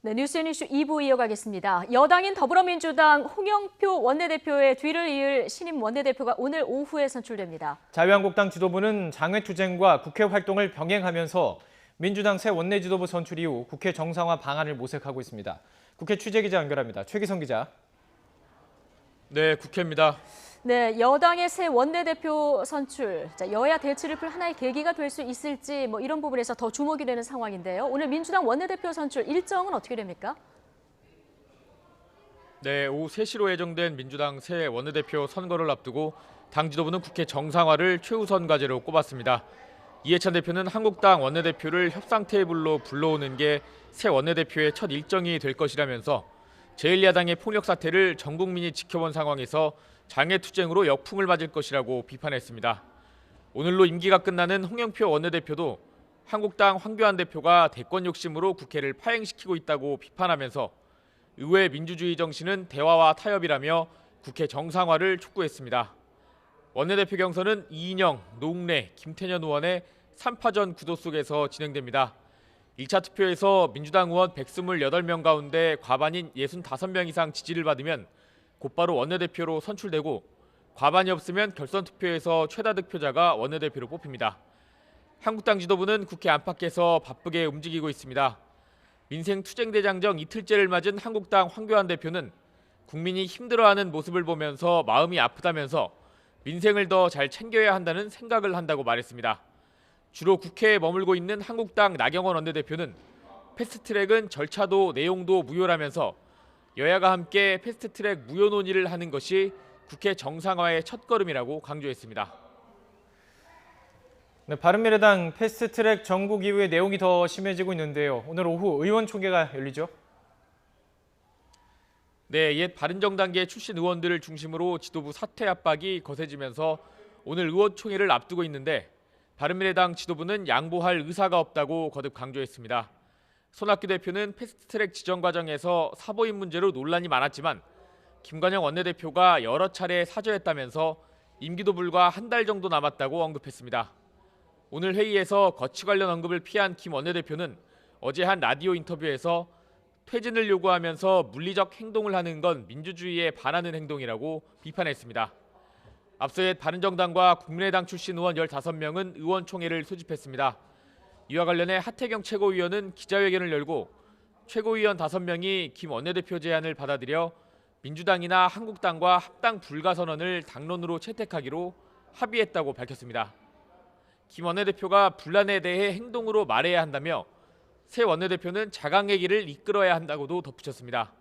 네, 뉴스앤 이슈 2부 이어가겠습니다. 여당인 더불어민주당 홍영표 원내대표의 뒤를 이을 신임 원내대표가 오늘 오후에 선출됩니다. 자유한국당 지도부는 장외투쟁과 국회 활동을 병행하면서 민주당 새 원내지도부 선출 이후 국회 정상화 방안을 모색하고 있습니다. 국회 취재기자 연결합니다. 최기성 기자. 네, 국회입니다. 네, 여당의 새 원내대표 선출, 여야 대치를 풀 하나의 계기가 될 수 있을지 이런 부분에서 더 주목이 되는 상황인데요. 오늘 민주당 원내대표 선출 일정은 어떻게 됩니까? 네, 오후 3시로 예정된 민주당 새 원내대표 선거를 앞두고 당 지도부는 국회 정상화를 최우선 과제로 꼽았습니다. 이해찬 대표는 한국당 원내대표를 협상 테이블로 불러오는 게 새 원내대표의 첫 일정이 될 것이라면서 제1야당의 폭력 사태를 전 국민이 지켜본 상황에서 장외투쟁으로 역풍을 맞을 것이라고 비판했습니다. 오늘로 임기가 끝나는 홍영표 원내대표도 한국당 황교안 대표가 대권 욕심으로 국회를 파행시키고 있다고 비판하면서 의회 민주주의 정신은 대화와 타협이라며 국회 정상화를 촉구했습니다. 원내대표 경선은 이인영, 노웅래, 김태년 의원의 3파전 구도 속에서 진행됩니다. 1차 투표에서 민주당 의원 128명 가운데 과반인 65명 이상 지지를 받으면 곧바로 원내대표로 선출되고 과반이 없으면 결선 투표에서 최다 득표자가 원내대표로 뽑힙니다. 한국당 지도부는 국회 안팎에서 바쁘게 움직이고 있습니다. 민생 투쟁대장정 이틀째를 맞은 한국당 황교안 대표는 국민이 힘들어하는 모습을 보면서 마음이 아프다면서 민생을 더 잘 챙겨야 한다는 생각을 한다고 말했습니다. 주로 국회에 머물고 있는 한국당 나경원 원내대표는 패스트트랙은 절차도 내용도 무효라면서 여야가 함께 패스트트랙 무효 논의를 하는 것이 국회 정상화의 첫걸음이라고 강조했습니다. 네, 바른미래당 패스트트랙 전국 이후의 내용이 더 심해지고 있는데요. 오늘 오후 의원총회가 열리죠? 네, 옛 바른정당계 출신 의원들을 중심으로 지도부 사퇴 압박이 거세지면서 오늘 의원총회를 앞두고 있는데 바른미래당 지도부는 양보할 의사가 없다고 거듭 강조했습니다. 손학규 대표는 패스트트랙 지정 과정에서 사보임 문제로 논란이 많았지만 김관영 원내대표가 여러 차례 사죄했다면서 임기도 불과 한 달 정도 남았다고 언급했습니다. 오늘 회의에서 거취 관련 언급을 피한 김 원내대표는 어제 한 라디오 인터뷰에서 퇴진을 요구하면서 물리적 행동을 하는 건 민주주의에 반하는 행동이라고 비판했습니다. 앞서 옛 바른정당과 국민의당 출신 의원 15명은 의원총회를 소집했습니다. 이와 관련해 하태경 최고위원은 기자회견을 열고 최고위원 5명이 김 원내대표 제안을 받아들여 민주당이나 한국당과 합당 불가 선언을 당론으로 채택하기로 합의했다고 밝혔습니다. 김 원내대표가 분란에 대해 행동으로 말해야 한다며 새 원내대표는 자강의 길을 이끌어야 한다고도 덧붙였습니다.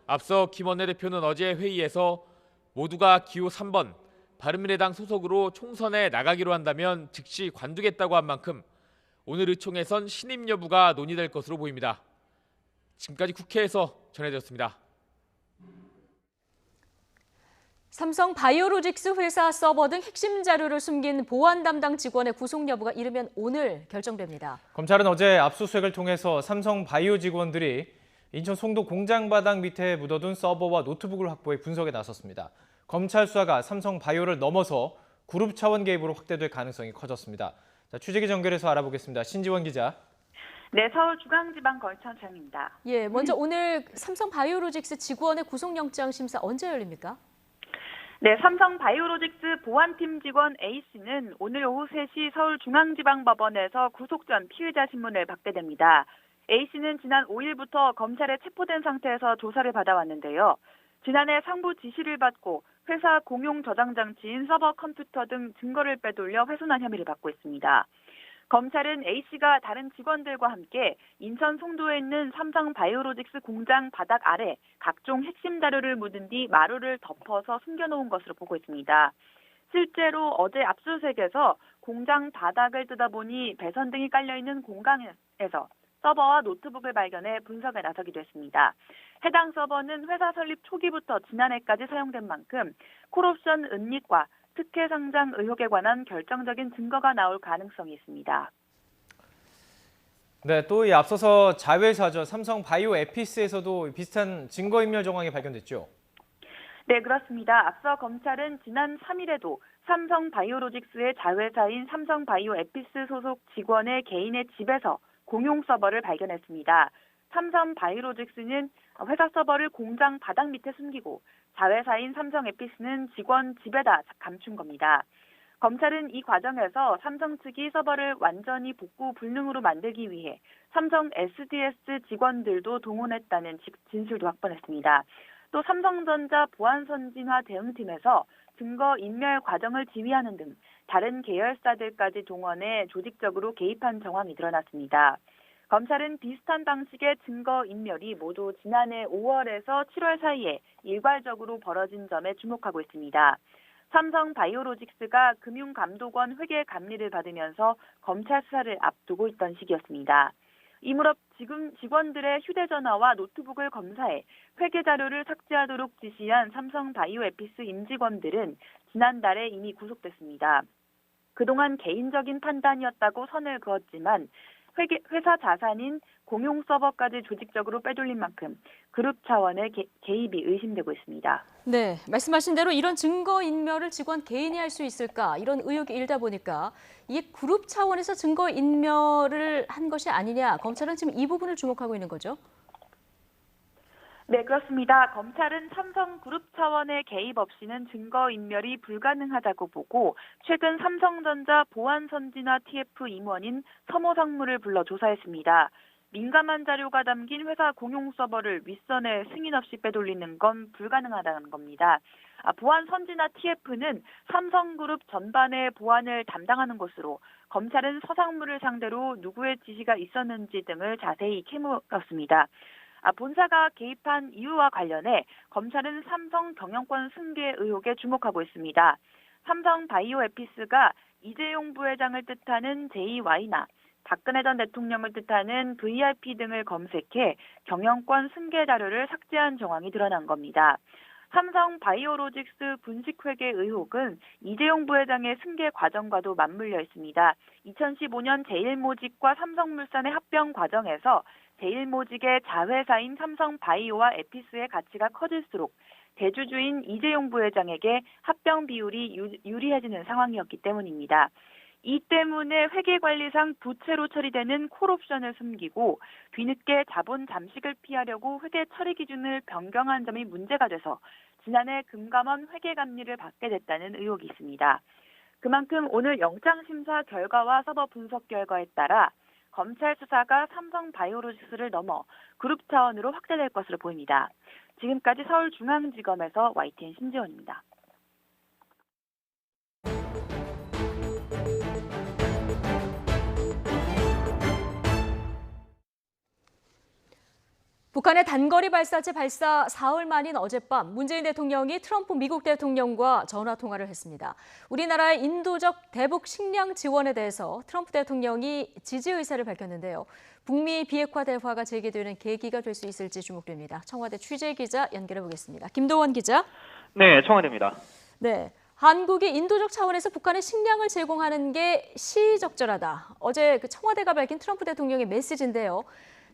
앞서 김 원내대표는 어제 회의에서 모두가 기호 3번 바른미래당 소속으로 총선에 나가기로 한다면 즉시 관두겠다고 한 만큼 오늘 의총에선 신임 여부가 논의될 것으로 보입니다. 지금까지 국회에서 전해졌습니다. 삼성 바이오로직스 회사 서버 등 핵심 자료를 숨긴 보안 담당 직원의 구속 여부가 이르면 오늘 결정됩니다. 검찰은 어제 압수수색을 통해서 삼성 바이오 직원들이 인천 송도 공장 바닥 밑에 묻어둔 서버와 노트북을 확보해 분석에 나섰습니다. 검찰 수사가 삼성 바이오를 넘어서 그룹 차원 개입으로 확대될 가능성이 커졌습니다. 자, 취재기자 연결해서 알아보겠습니다. 신지원 기자. 네, 서울중앙지방검찰청입니다. 예, 먼저 오늘 삼성 바이오로직스 직원의 구속영장 심사 언제 열립니까? 네, 삼성 바이오로직스 보안팀 직원 A씨는 오늘 오후 3시 서울중앙지방법원에서 구속 전 피의자 신문을 받게 됩니다. A씨는 지난 5일부터 검찰에 체포된 상태에서 조사를 받아왔는데요. 지난해 상부 지시를 받고 회사 공용 저장 장치인 서버 컴퓨터 등 증거를 빼돌려 훼손한 혐의를 받고 있습니다. 검찰은 A씨가 다른 직원들과 함께 인천 송도에 있는 삼성 바이오로직스 공장 바닥 아래 각종 핵심 자료를 묻은 뒤 마루를 덮어서 숨겨놓은 것으로 보고 있습니다. 실제로 어제 압수수색에서 공장 바닥을 뜯어보니 배선 등이 깔려있는 공간에서 서버와 노트북을 발견해 분석에 나서기도 했습니다. 해당 서버는 회사 설립 초기부터 지난해까지 사용된 만큼 콜옵션 은닉과 특혜 상장 의혹에 관한 결정적인 증거가 나올 가능성이 있습니다. 네, 또 이 앞서서 자회사죠. 삼성 바이오 에피스에서도 비슷한 증거인멸 정황이 발견됐죠. 네, 그렇습니다. 앞서 검찰은 지난 3일에도 삼성 바이오로직스의 자회사인 삼성 바이오 에피스 소속 직원의 개인의 집에서 공용 서버를 발견했습니다. 삼성 바이오로직스는 회사 서버를 공장 바닥 밑에 숨기고 자회사인 삼성 에피스는 직원 집에다 감춘 겁니다. 검찰은 이 과정에서 삼성 측이 서버를 완전히 복구 불능으로 만들기 위해 삼성 SDS 직원들도 동원했다는 진술도 확보했습니다. 또 삼성전자 보안선진화 대응팀에서 증거 인멸 과정을 지휘하는 등 다른 계열사들까지 동원해 조직적으로 개입한 정황이 드러났습니다. 검찰은 비슷한 방식의 증거 인멸이 모두 지난해 5월에서 7월 사이에 일괄적으로 벌어진 점에 주목하고 있습니다. 삼성 바이오로직스가 금융감독원 회계 감리를 받으면서 검찰 수사를 앞두고 있던 시기였습니다. 이무렵 지금 직원들의 휴대전화와 노트북을 검사해 회계 자료를 삭제하도록 지시한 삼성 바이오에피스 임직원들은 지난달에 이미 구속됐습니다. 그동안 개인적인 판단이었다고 선을 그었지만 회사 자산인 공용 서버까지 조직적으로 빼돌린 만큼 그룹 차원의 개입이 의심되고 있습니다. 네, 말씀하신 대로 이런 증거 인멸을 직원 개인이 할 수 있을까 이런 의혹이 일다 보니까 이게 그룹 차원에서 증거 인멸을 한 것이 아니냐 검찰은 지금 이 부분을 주목하고 있는 거죠? 네, 그렇습니다. 검찰은 삼성그룹 차원의 개입 없이는 증거인멸이 불가능하다고 보고 최근 삼성전자 보안선진화 TF 임원인 서모상무를 불러 조사했습니다. 민감한 자료가 담긴 회사 공용 서버를 윗선에 승인 없이 빼돌리는 건 불가능하다는 겁니다. 보안선진화 TF는 삼성그룹 전반의 보안을 담당하는 곳으로 검찰은 서상무를 상대로 누구의 지시가 있었는지 등을 자세히 캐물었습니다. 본사가 개입한 이유와 관련해 검찰은 삼성 경영권 승계 의혹에 주목하고 있습니다. 삼성 바이오에피스가 이재용 부회장을 뜻하는 JY나 박근혜 전 대통령을 뜻하는 VIP 등을 검색해 경영권 승계 자료를 삭제한 정황이 드러난 겁니다. 삼성 바이오로직스 분식회계 의혹은 이재용 부회장의 승계 과정과도 맞물려 있습니다. 2015년 제일모직과 삼성물산의 합병 과정에서 제일모직의 자회사인 삼성바이오와 에피스의 가치가 커질수록 대주주인 이재용 부회장에게 합병 비율이 유리해지는 상황이었기 때문입니다. 이 때문에 회계관리상 부채로 처리되는 콜옵션을 숨기고 뒤늦게 자본 잠식을 피하려고 회계 처리 기준을 변경한 점이 문제가 돼서 지난해 금감원 회계감리를 받게 됐다는 의혹이 있습니다. 그만큼 오늘 영장심사 결과와 서버 분석 결과에 따라 검찰 수사가 삼성 바이오로직스를 넘어 그룹 차원으로 확대될 것으로 보입니다. 지금까지 서울중앙지검에서 YTN 신지원입니다. 북한의 단거리 발사체 발사 사흘 만인 어젯밤 문재인 대통령이 트럼프 미국 대통령과 전화 통화를 했습니다. 우리나라의 인도적 대북 식량 지원에 대해서 트럼프 대통령이 지지 의사를 밝혔는데요. 북미 비핵화 대화가 재개되는 계기가 될 수 있을지 주목됩니다. 청와대 취재 기자 연결해 보겠습니다. 김도원 기자. 네, 청와대입니다. 네. 한국이 인도적 차원에서 북한에 식량을 제공하는 게 시의적절하다. 어제 청와대가 밝힌 트럼프 대통령의 메시지인데요.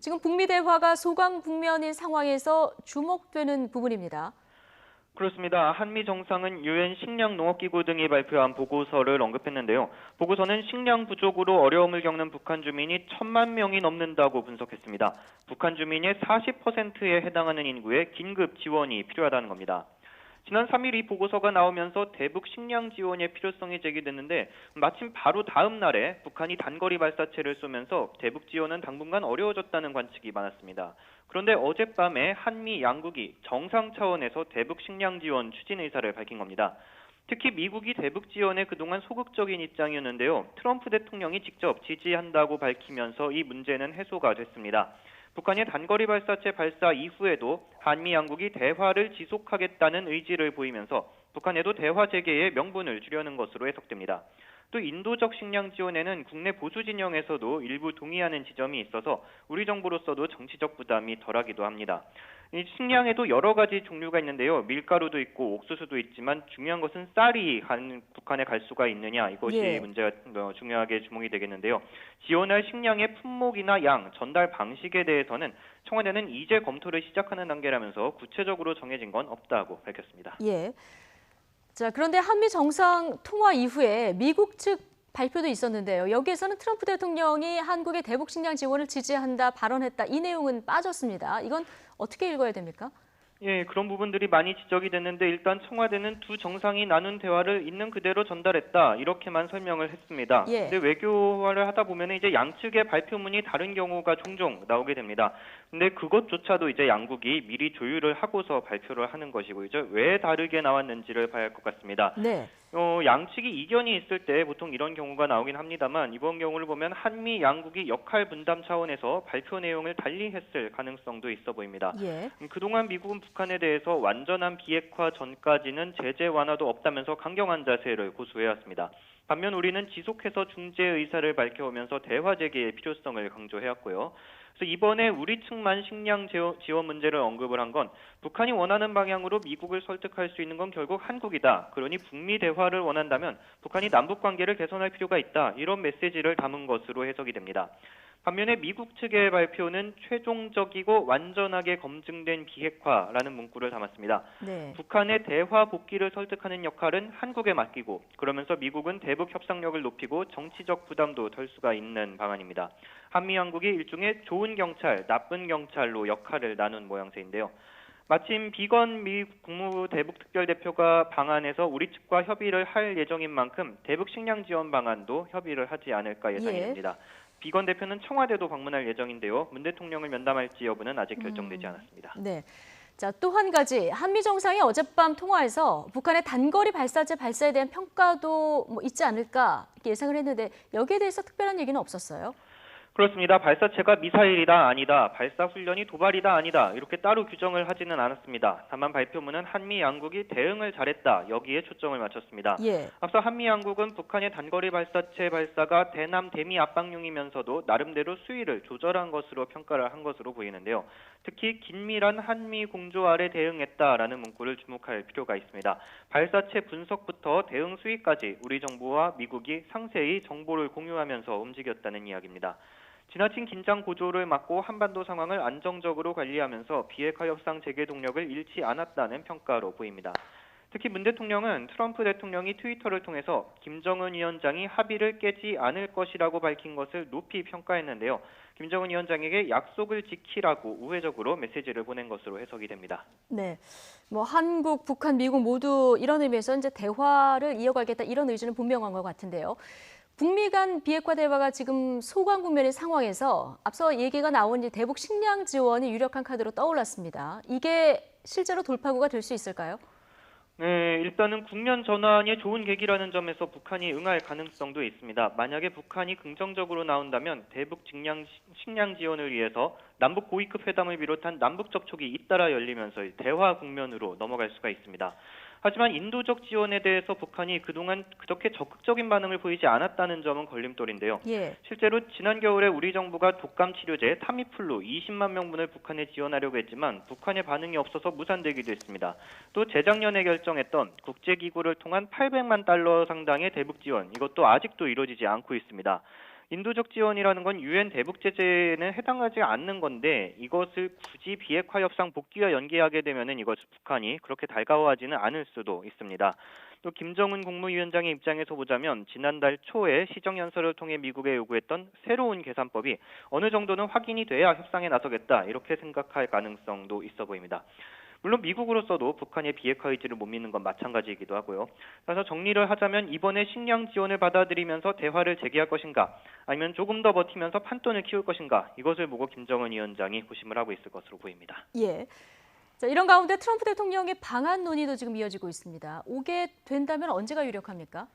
지금 북미 대화가 소강 국면인 상황에서 주목되는 부분입니다. 그렇습니다. 한미 정상은 유엔 식량농업기구 등이 발표한 보고서를 언급했는데요. 보고서는 식량 부족으로 어려움을 겪는 북한 주민이 1,000만 명이 넘는다고 분석했습니다. 북한 주민의 40%에 해당하는 인구에 긴급 지원이 필요하다는 겁니다. 지난 3일 이 보고서가 나오면서 대북 식량 지원의 필요성이 제기됐는데 마침 바로 다음 날에 북한이 단거리 발사체를 쏘면서 대북 지원은 당분간 어려워졌다는 관측이 많았습니다. 그런데 어젯밤에 한미 양국이 정상 차원에서 대북 식량 지원 추진 의사를 밝힌 겁니다. 특히 미국이 대북 지원에 그동안 소극적인 입장이었는데요. 트럼프 대통령이 직접 지지한다고 밝히면서 이 문제는 해소가 됐습니다. 북한의 단거리 발사체 발사 이후에도 한미 양국이 대화를 지속하겠다는 의지를 보이면서 북한에도 대화 재개의 명분을 주려는 것으로 해석됩니다. 또 인도적 식량 지원에는 국내 보수 진영에서도 일부 동의하는 지점이 있어서 우리 정부로서도 정치적 부담이 덜하기도 합니다. 이 식량에도 여러 가지 종류가 있는데요. 밀가루도 있고 옥수수도 있지만 중요한 것은 쌀이 북한에 갈 수가 있느냐 이것이 문제가 중요하게 주목이 되겠는데요. 지원할 식량의 품목이나 양, 전달 방식에 대해서는 청와대는 이제 검토를 시작하는 단계라면서 구체적으로 정해진 건 없다고 밝혔습니다. 자, 그런데 한미 정상 통화 이후에 미국 측 발표도 있었는데요. 여기에서는 트럼프 대통령이 한국의 대북 식량 지원을 지지한다, 발언했다. 이 내용은 빠졌습니다. 이건 어떻게 읽어야 됩니까? 예, 그런 부분들이 많이 지적이 됐는데 일단 청와대는 두 정상이 나눈 대화를 있는 그대로 전달했다 이렇게만 설명을 했습니다. 예. 근데 외교화를 하다 보면 이제 양측의 발표문이 다른 경우가 종종 나오게 됩니다. 근데 그것조차도 이제 양국이 미리 조율을 하고서 발표를 하는 것이고 이제 왜 다르게 나왔는지를 봐야 할 것 같습니다. 네. 양측이 이견이 있을 때 보통 이런 경우가 나오긴 합니다만 이번 경우를 보면 한미 양국이 역할 분담 차원에서 발표 내용을 달리 했을 가능성도 있어 보입니다. 예. 그동안 미국은 북한에 대해서 완전한 비핵화 전까지는 제재 완화도 없다면서 강경한 자세를 고수해왔습니다. 반면 우리는 지속해서 중재 의사를 밝혀오면서 대화 재개의 필요성을 강조해왔고요. 그래서 이번에 우리 측만 식량 지원 문제를 언급을 한 건 북한이 원하는 방향으로 미국을 설득할 수 있는 건 결국 한국이다. 그러니 북미 대화를 원한다면 북한이 남북 관계를 개선할 필요가 있다. 이런 메시지를 담은 것으로 해석이 됩니다. 반면에 미국 측의 발표는 최종적이고 완전하게 검증된 비핵화라는 문구를 담았습니다. 네. 북한의 대화 복귀를 설득하는 역할은 한국에 맡기고 그러면서 미국은 대북 협상력을 높이고 정치적 부담도 덜 수가 있는 방안입니다. 한미 양국이 일종의 좋은 경찰, 나쁜 경찰로 역할을 나눈 모양새인데요. 마침 비건 미 국무부 대북 특별대표가 방안에서 우리 측과 협의를 할 예정인 만큼 대북 식량 지원 방안도 협의를 하지 않을까 예상이 예. 됩니다. 비건 대표는 청와대도 방문할 예정인데요. 문 대통령을 면담할지 여부는 아직 결정되지 않았습니다. 네. 자, 또 한 가지 한미 정상이 어젯밤 통화에서 북한의 단거리 발사체 발사에 대한 평가도 있지 않을까 이렇게 예상을 했는데 여기에 대해서 특별한 얘기는 없었어요. 그렇습니다. 발사체가 미사일이다 아니다, 발사 훈련이 도발이다 아니다 이렇게 따로 규정을 하지는 않았습니다. 다만 발표문은 한미 양국이 대응을 잘했다 여기에 초점을 맞췄습니다. 예. 앞서 한미 양국은 북한의 단거리 발사체 발사가 대남 대미 압박용이면서도 나름대로 수위를 조절한 것으로 평가를 한 것으로 보이는데요. 특히 긴밀한 한미 공조 아래 대응했다라는 문구를 주목할 필요가 있습니다. 발사체 분석부터 대응 수위까지 우리 정부와 미국이 상세히 정보를 공유하면서 움직였다는 이야기입니다. 지나친 긴장 고조를 막고 한반도 상황을 안정적으로 관리하면서 비핵화 협상 재개 동력을 잃지 않았다는 평가로 보입니다. 특히 문 대통령은 트럼프 대통령이 트위터를 통해서 김정은 위원장이 합의를 깨지 않을 것이라고 밝힌 것을 높이 평가했는데요. 김정은 위원장에게 약속을 지키라고 우회적으로 메시지를 보낸 것으로 해석이 됩니다. 네. 한국, 북한, 미국 모두 이런 의미에서 이제 대화를 이어가겠다 이런 의지는 분명한 것 같은데요. 북미 간 비핵화 대화가 지금 소강 국면인 상황에서 앞서 얘기가 나온 대북 식량 지원이 유력한 카드로 떠올랐습니다. 이게 실제로 돌파구가 될 수 있을까요? 네, 일단은 국면 전환이 좋은 계기라는 점에서 북한이 응할 가능성도 있습니다. 만약에 북한이 긍정적으로 나온다면 대북 식량 지원을 위해서 남북 고위급 회담을 비롯한 남북 접촉이 잇따라 열리면서 대화 국면으로 넘어갈 수가 있습니다. 하지만 인도적 지원에 대해서 북한이 그동안 그렇게 적극적인 반응을 보이지 않았다는 점은 걸림돌인데요. 예. 실제로 지난 겨울에 우리 정부가 독감 치료제 타미플루 20만 명분을 북한에 지원하려고 했지만 북한의 반응이 없어서 무산되기도 했습니다. 또 재작년에 결정했던 국제기구를 통한 800만 달러 상당의 대북 지원, 이것도 아직도 이루어지지 않고 있습니다. 인도적 지원이라는 건 유엔 대북 제재에는 해당하지 않는 건데 이것을 굳이 비핵화 협상 복귀와 연계하게 되면은 이것 북한이 그렇게 달가워하지는 않을 수도 있습니다. 또 김정은 국무위원장의 입장에서 보자면 지난달 초에 시정연설을 통해 미국에 요구했던 새로운 계산법이 어느 정도는 확인이 돼야 협상에 나서겠다 이렇게 생각할 가능성도 있어 보입니다. 물론 미국으로서도 북한의 비핵화 의지를 못 믿는 건 마찬가지이기도 하고요. 그래서 정리를 하자면 이번에 식량 지원을 받아들이면서 대화를 재개할 것인가 아니면 조금 더 버티면서 판돈을 키울 것인가 이것을 보고 김정은 위원장이 고심을 하고 있을 것으로 보입니다. 예. 자, 이런 가운데 트럼프 대통령의 방한 논의도 지금 이어지고 있습니다. 오게 된다면 언제가 유력합니까?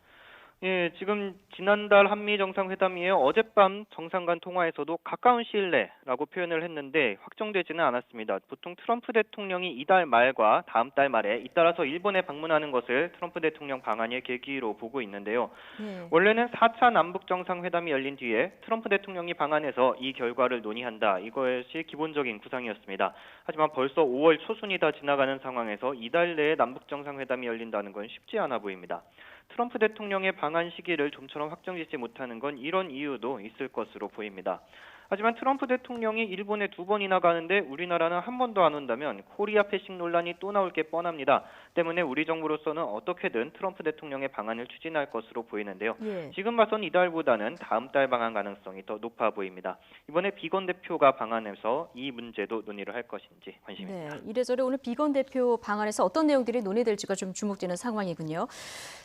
예, 지금 지난달 한미 정상회담 이에 어젯밤 정상 간 통화에서도 가까운 시일 내라고 표현을 했는데 확정되지는 않았습니다. 보통 트럼프 대통령이 이달 말과 다음 달 말에 잇따라서 일본에 방문하는 것을 트럼프 대통령 방한의 계기로 보고 있는데요. 예. 원래는 4차 남북 정상회담이 열린 뒤에 트럼프 대통령이 방한해서 이 결과를 논의한다. 이것이 기본적인 구상이었습니다. 하지만 벌써 5월 초순이 다 지나가는 상황에서 이달 내에 남북 정상회담이 열린다는 건 쉽지 않아 보입니다. 트럼프 대통령의 방한 시기를 좀처럼 확정짓지 못하는 건 이런 이유도 있을 것으로 보입니다. 하지만 트럼프 대통령이 일본에 2번이나 가는데 우리나라는 한 번도 안 온다면 코리아 패싱 논란이 또 나올 게 뻔합니다. 때문에 우리 정부로서는 어떻게든 트럼프 대통령의 방안을 추진할 것으로 보이는데요. 예. 지금 봐선 이달보다는 다음 달 방안 가능성이 더 높아 보입니다. 이번에 비건 대표가 방안에서 이 문제도 논의를 할 것인지 관심입니다. 네, 이래저래 오늘 비건 대표 방안에서 어떤 내용들이 논의될지가 좀 주목되는 상황이군요.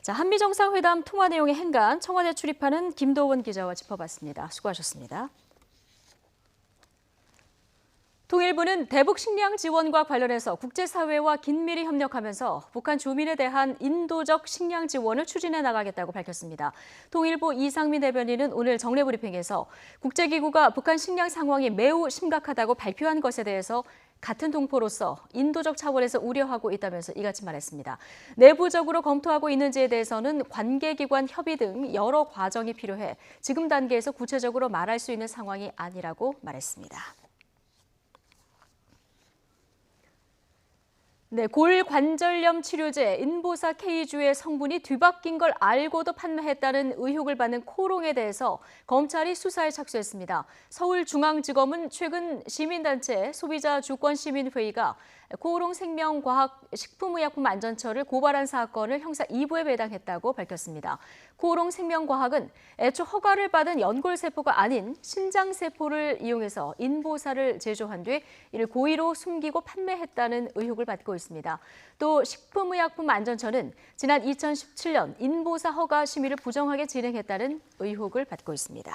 자, 한미 정상회담 통화 내용의 행간 청와대 출입하는 김도원 기자와 짚어봤습니다. 수고하셨습니다. 통일부는 대북 식량 지원과 관련해서 국제사회와 긴밀히 협력하면서 북한 주민에 대한 인도적 식량 지원을 추진해 나가겠다고 밝혔습니다. 통일부 이상민 대변인은 오늘 정례 브리핑에서 국제기구가 북한 식량 상황이 매우 심각하다고 발표한 것에 대해서 같은 동포로서 인도적 차원에서 우려하고 있다면서 이같이 말했습니다. 내부적으로 검토하고 있는지에 대해서는 관계기관 협의 등 여러 과정이 필요해 지금 단계에서 구체적으로 말할 수 있는 상황이 아니라고 말했습니다. 네, 골관절염 치료제 인보사 K주의 성분이 뒤바뀐 걸 알고도 판매했다는 의혹을 받는 코롱에 대해서 검찰이 수사에 착수했습니다. 서울중앙지검은 최근 시민단체 소비자주권시민회의가 코롱 생명과학식품의약품안전처를 고발한 사건을 형사 2부에 배당했다고 밝혔습니다. 코롱 생명과학은 애초 허가를 받은 연골세포가 아닌 신장세포를 이용해서 인보사를 제조한 뒤 이를 고의로 숨기고 판매했다는 의혹을 받고 있습니다. 또 식품의약품안전처는 지난 2017년 인보사 허가 심의를 부정하게 진행했다는 의혹을 받고 있습니다.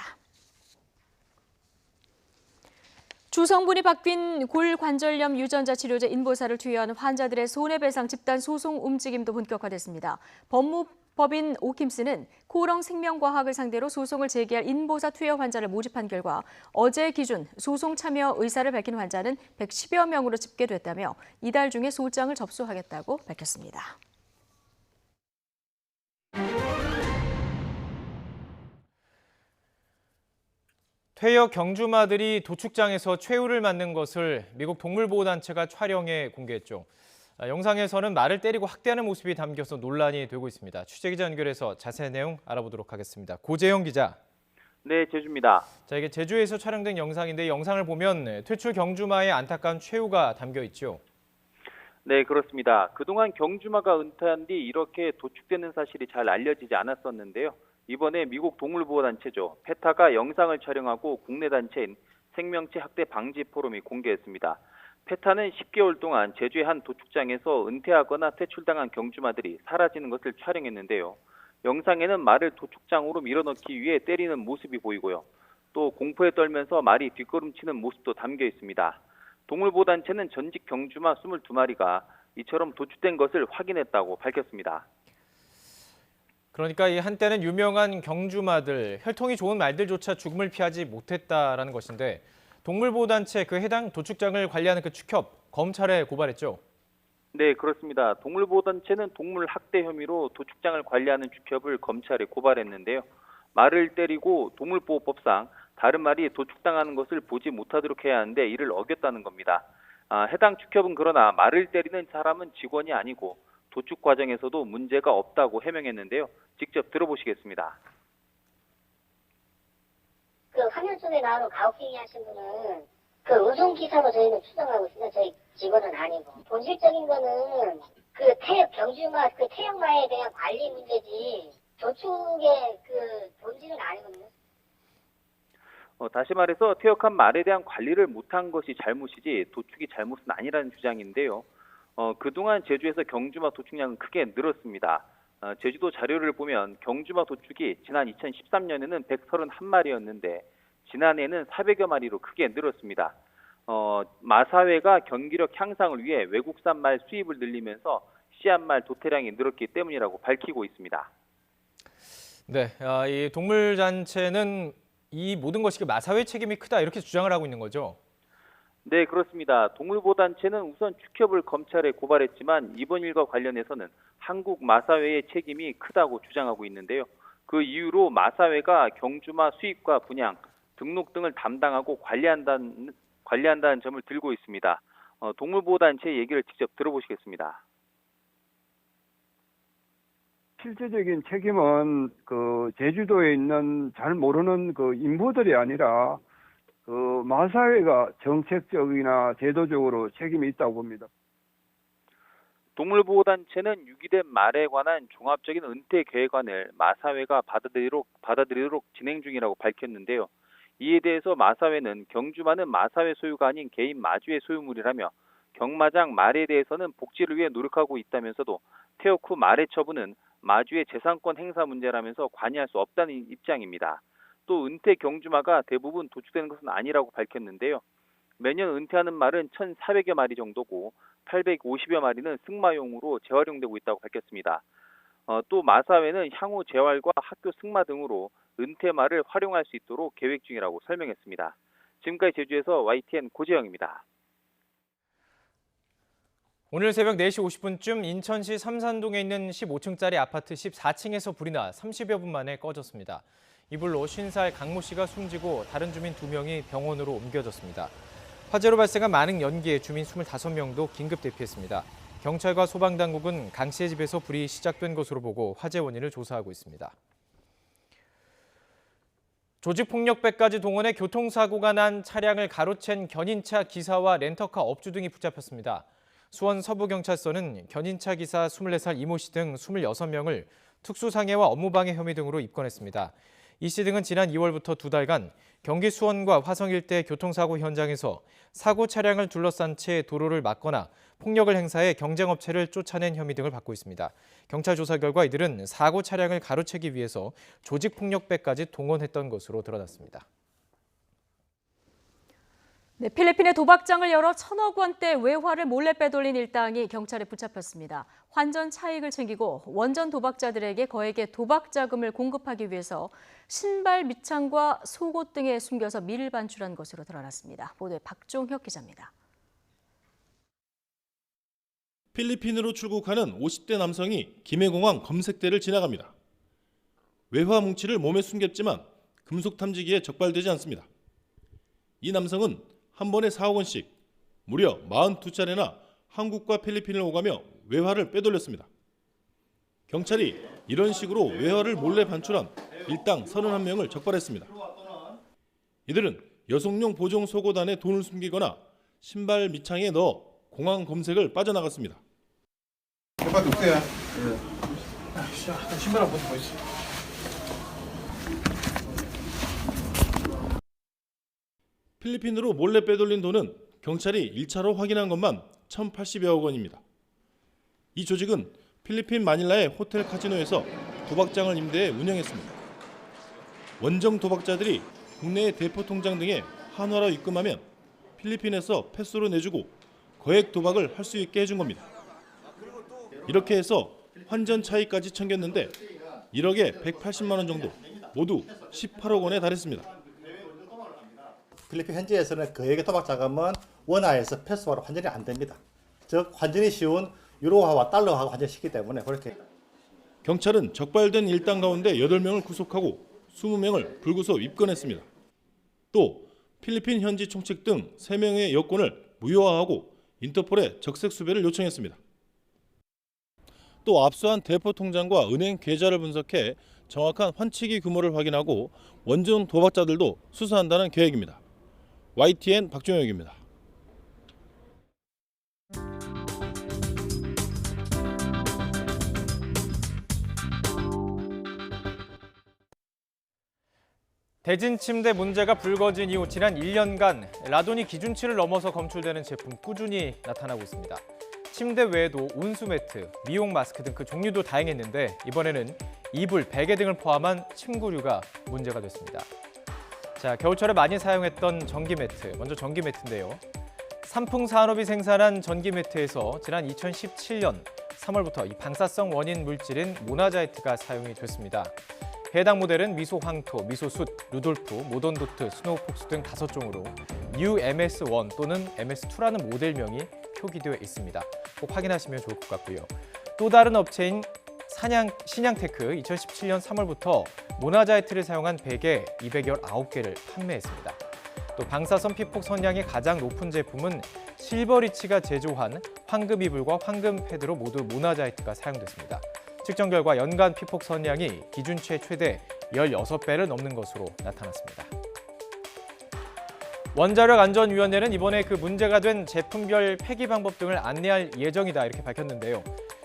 주성분이 바뀐 골관절염 유전자 치료제 인보사를 투여하는 환자들의 손해배상 집단 소송 움직임도 본격화됐습니다. 법무법인 오킴스는 코롱 생명과학을 상대로 소송을 제기할 인보사 투여 환자를 모집한 결과 어제 기준 소송 참여 의사를 밝힌 환자는 110여 명으로 집계됐다며 이달 중에 소장을 접수하겠다고 밝혔습니다. 퇴역 경주마들이 도축장에서 최후를 맞는 것을 미국 동물보호단체가 촬영해 공개했죠. 영상에서는 말을 때리고 학대하는 모습이 담겨서 논란이 되고 있습니다. 취재기자 연결해서 자세한 내용 알아보도록 하겠습니다. 고재영 기자. 네, 제주입니다. 자, 이게 제주에서 촬영된 영상인데 영상을 보면 퇴출 경주마의 안타까운 최후가 담겨 있죠. 네, 그렇습니다. 그동안 경주마가 은퇴한 뒤 이렇게 도축되는 사실이 잘 알려지지 않았었는데요. 이번에 미국 동물보호단체죠. 페타가 영상을 촬영하고 국내 단체인 생명체 학대 방지 포럼이 공개했습니다. 페타는 10개월 동안 제주의 한 도축장에서 은퇴하거나 퇴출당한 경주마들이 사라지는 것을 촬영했는데요. 영상에는 말을 도축장으로 밀어넣기 위해 때리는 모습이 보이고요. 또 공포에 떨면서 말이 뒷걸음치는 모습도 담겨 있습니다. 동물보호단체는 전직 경주마 22마리가 이처럼 도축된 것을 확인했다고 밝혔습니다. 그러니까 이 한때는 유명한 경주마들, 혈통이 좋은 말들조차 죽음을 피하지 못했다라는 것인데 동물보호단체 그 해당 도축장을 관리하는 그 축협, 검찰에 고발했죠? 네, 그렇습니다. 동물보호단체는 동물 학대 혐의로 도축장을 관리하는 축협을 검찰에 고발했는데요. 말을 때리고 동물보호법상 다른 말이 도축당하는 것을 보지 못하도록 해야 하는데 이를 어겼다는 겁니다. 해당 축협은 그러나 말을 때리는 사람은 직원이 아니고 도축 과정에서도 문제가 없다고 해명했는데요. 직접 들어보시겠습니다. 그 화면 속에 나오는 가혹행위 하신 분은 그 운송기사로 저희는 추정하고 있습니다. 저희 직원은 아니고. 본질적인 거는 그 경주마, 그 태역마에 대한 관리 문제지 도축의 그 본질은 아니거든요. 다시 말해서 퇴역한 말에 대한 관리를 못한 것이 잘못이지 도축이 잘못은 아니라는 주장인데요. 그동안 제주에서 경주마 도축량은 크게 늘었습니다. 제주도 자료를 보면 경주마 도축이 지난 2013년에는 131마리였는데 지난해에는 400여 마리로 크게 늘었습니다. 마사회가 경기력 향상을 위해 외국산 말 수입을 늘리면서 씨앗말 도태량이 늘었기 때문이라고 밝히고 있습니다. 네, 이 동물단체는 이 모든 것이 마사회 책임이 크다 이렇게 주장을 하고 있는 거죠? 네, 그렇습니다. 동물보호단체는 우선 축협을 검찰에 고발했지만 이번 일과 관련해서는 한국 마사회의 책임이 크다고 주장하고 있는데요. 그 이유로 마사회가 경주마 수입과 분양, 등록 등을 담당하고 관리한다는 점을 들고 있습니다. 동물보호단체의 얘기를 직접 들어보시겠습니다. 실제적인 책임은 그 제주도에 있는 잘 모르는 그 인부들이 아니라 마사회가 정책적이나 제도적으로 책임이 있다고 봅니다. 동물보호단체는 유기된 말에 관한 종합적인 은퇴 계획안을 마사회가 받아들이도록 진행 중이라고 밝혔는데요. 이에 대해서 마사회는 경주마는 마사회 소유가 아닌 개인 마주의 소유물이라며 경마장 말에 대해서는 복지를 위해 노력하고 있다면서도 퇴역 후 말의 처분은 마주의 재산권 행사 문제라면서 관여할 수 없다는 입장입니다. 또 은퇴 경주마가 대부분 도축되는 것은 아니라고 밝혔는데요. 매년 은퇴하는 말은 1,400여 마리 정도고 850여 마리는 승마용으로 재활용되고 있다고 밝혔습니다. 또 마사회는 향후 재활과 학교 승마 등으로 은퇴말을 활용할 수 있도록 계획 중이라고 설명했습니다. 지금까지 제주에서 YTN 고재영입니다. 오늘 새벽 4시 50분쯤 인천시 삼산동에 있는 15층짜리 아파트 14층에서 불이 나 30여 분 만에 꺼졌습니다. 이 불로 50살 강모 씨가 숨지고 다른 주민 2명이 병원으로 옮겨졌습니다. 화재로 발생한 많은 연기에 주민 25명도 긴급 대피했습니다. 경찰과 소방당국은 강 씨의 집에서 불이 시작된 것으로 보고 화재 원인을 조사하고 있습니다. 조직폭력배까지 동원해 교통사고가 난 차량을 가로챈 견인차 기사와 렌터카 업주 등이 붙잡혔습니다. 수원 서부경찰서는 견인차 기사 24살 이모 씨 등 26명을 특수상해와 업무방해 혐의 등으로 입건했습니다. 이 씨 등은 지난 2월부터 2달간 경기 수원과 화성 일대 교통사고 현장에서 사고 차량을 둘러싼 채 도로를 막거나 폭력을 행사해 경쟁업체를 쫓아낸 혐의 등을 받고 있습니다. 경찰 조사 결과 이들은 사고 차량을 가로채기 위해서 조직폭력배까지 동원했던 것으로 드러났습니다. 네, 필리핀의 도박장을 열어 1,000억 원대 외화를 몰래 빼돌린 일당이 경찰에 붙잡혔습니다. 환전 차익을 챙기고 원전 도박자들에게 거액의 도박 자금을 공급하기 위해서 신발 밑창과 속옷 등에 숨겨서 밀을 반출한 것으로 드러났습니다. 보도에 박종혁 기자입니다. 필리핀으로 출국하는 50대 남성이 김해공항 검색대를 지나갑니다. 외화 뭉치를 몸에 숨겼지만 금속 탐지기에 적발되지 않습니다. 이 남성은 한 번에 4억 원씩 무려 42차례나 한국과 필리핀을 오가며 외화를 빼돌렸습니다. 경찰이 이런 식으로 외화를 몰래 반출한 일당 31명을 적발했습니다. 이들은 여성용 보정 속옷 안에 돈을 숨기거나 신발 밑창에 넣어 공항 검색을 빠져나갔습니다. 신발 한번 더 있어. 필리핀으로 몰래 빼돌린 돈은 경찰이 1차로 확인한 것만 1,080여억 원입니다. 이 조직은 필리핀 마닐라의 호텔 카지노에서 도박장을 임대해 운영했습니다. 원정 도박자들이 국내의 대포 통장 등에 한화로 입금하면 필리핀에서 패스로 내주고 거액 도박을 할 수 있게 해준 겁니다. 이렇게 해서 환전 차익까지 챙겼는데 1억에 180만 원 정도, 모두 18억 원에 달했습니다. 필리핀 현지에서는 거액의 도박 자금은 원화에서 페소화로 환전이 안 됩니다. 즉 환전이 쉬운 유로화와 달러화가 환전시키기 때문에 그렇게. 경찰은 적발된 일당 가운데 8명을 구속하고 20명을 불구속 입건했습니다. 또 필리핀 현지 총책 등 3명의 여권을 무효화하고 인터폴에 적색 수배를 요청했습니다. 또 압수한 대포 통장과 은행 계좌를 분석해 정확한 환치기 규모를 확인하고 원전 도박자들도 수사한다는 계획입니다. YTN 박종혁입니다. 대진 침대 문제가 불거진 이후 지난 1년간 라돈이 기준치를 넘어서 검출되는 제품 꾸준히 나타나고 있습니다. 침대 외에도 온수 매트, 미용 마스크 등 그 종류도 다양했는데 이번에는 이불, 베개 등을 포함한 침구류가 문제가 됐습니다. 자, 겨울철에 많이 사용했던 전기 매트, 먼저 전기 매트인데요. 삼풍산업이 생산한 전기 매트에서 지난 2017년 3월부터 이 방사성 원인 물질인 모나자이트가 사용이 됐습니다. 해당 모델은 미소 황토, 미소 숯, 루돌프, 모던 도트, 스노우폭스 등 5종으로 UMS1 또는 MS2라는 모델명이 표기되어 있습니다. 꼭 확인하시면 좋을 것 같고요. 또 다른 업체인 신양테크 2017년 3월부터 모나자이트를 사용한 베개 219개를 판매했습니다. 또 방사선 피폭 선량이 가장 높은 제품은 실버리치가 제조한 황금 이불과 황금 패드로 모두 모나자이트가 사용됐습니다. 측정 결과 연간 피폭 선량이 기준치의 최대 16배를 넘는 것으로 나타났습니다. 원자력안전위원회는 이번에 그 문제가 된 제품별 폐기 방법 등을 안내할 예정이다 이렇게 밝혔는데요.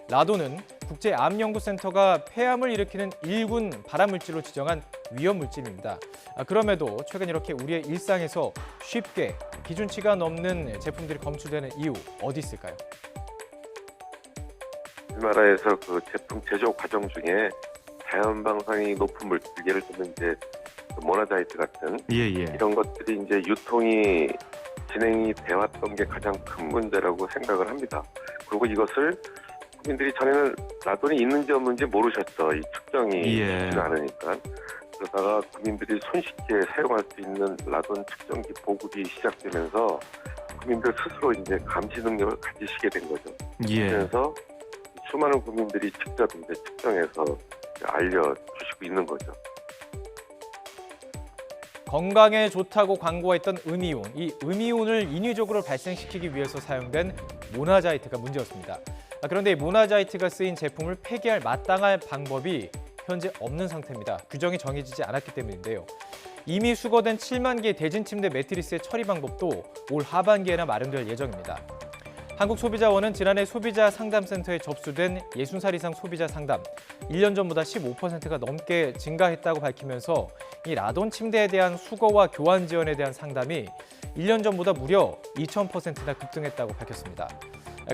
라돈은 국제암연구센터가 폐암을 일으키는 1군 발암물질로 지정한 위험물질입니다. 그럼에도 최근 이렇게 우리의 일상에서 쉽게 기준치가 넘는 제품들이 검출되는 이유 어디 있을까요? 우리나라에서 그 제품 제조 과정 중에 자연 방사능이 높은 물질, 예를 들면 이제 모나자이트 같은 이런 것들이 이제 유통이 진행이 되었던 게 가장 큰 문제라고 생각을 합니다. 그리고 이것을 국민들이 전에는 라돈이 있는지 없는지 모르셨죠. 이 측정이 쉽지 않으니까. 그러다가 국민들이 손쉽게 사용할 수 있는 라돈 측정기 보급이 시작되면서 국민들 스스로 이제 감시 능력을 가지시게 된 거죠. 그래서 수많은 국민들이 직접 이제 측정해서 알려주시고 있는 거죠. 건강에 좋다고 광고했던 음이온, 이 음이온을 인위적으로 발생시키기 위해서 사용된 모나자이트가 문제였습니다. 그런데 이 모나자이트가 쓰인 제품을 폐기할 마땅한 방법이 현재 없는 상태입니다. 규정이 정해지지 않았기 때문인데요. 이미 수거된 7만 개의 대진 침대 매트리스의 처리 방법도 올 하반기에나 마련될 예정입니다. 한국소비자원은 지난해 소비자 상담센터에 접수된 60살 이상 소비자 상담, 1년 전보다 15%가 넘게 증가했다고 밝히면서 이 라돈 침대에 대한 수거와 교환 지원에 대한 상담이 1년 전보다 무려 2000%나 급등했다고 밝혔습니다.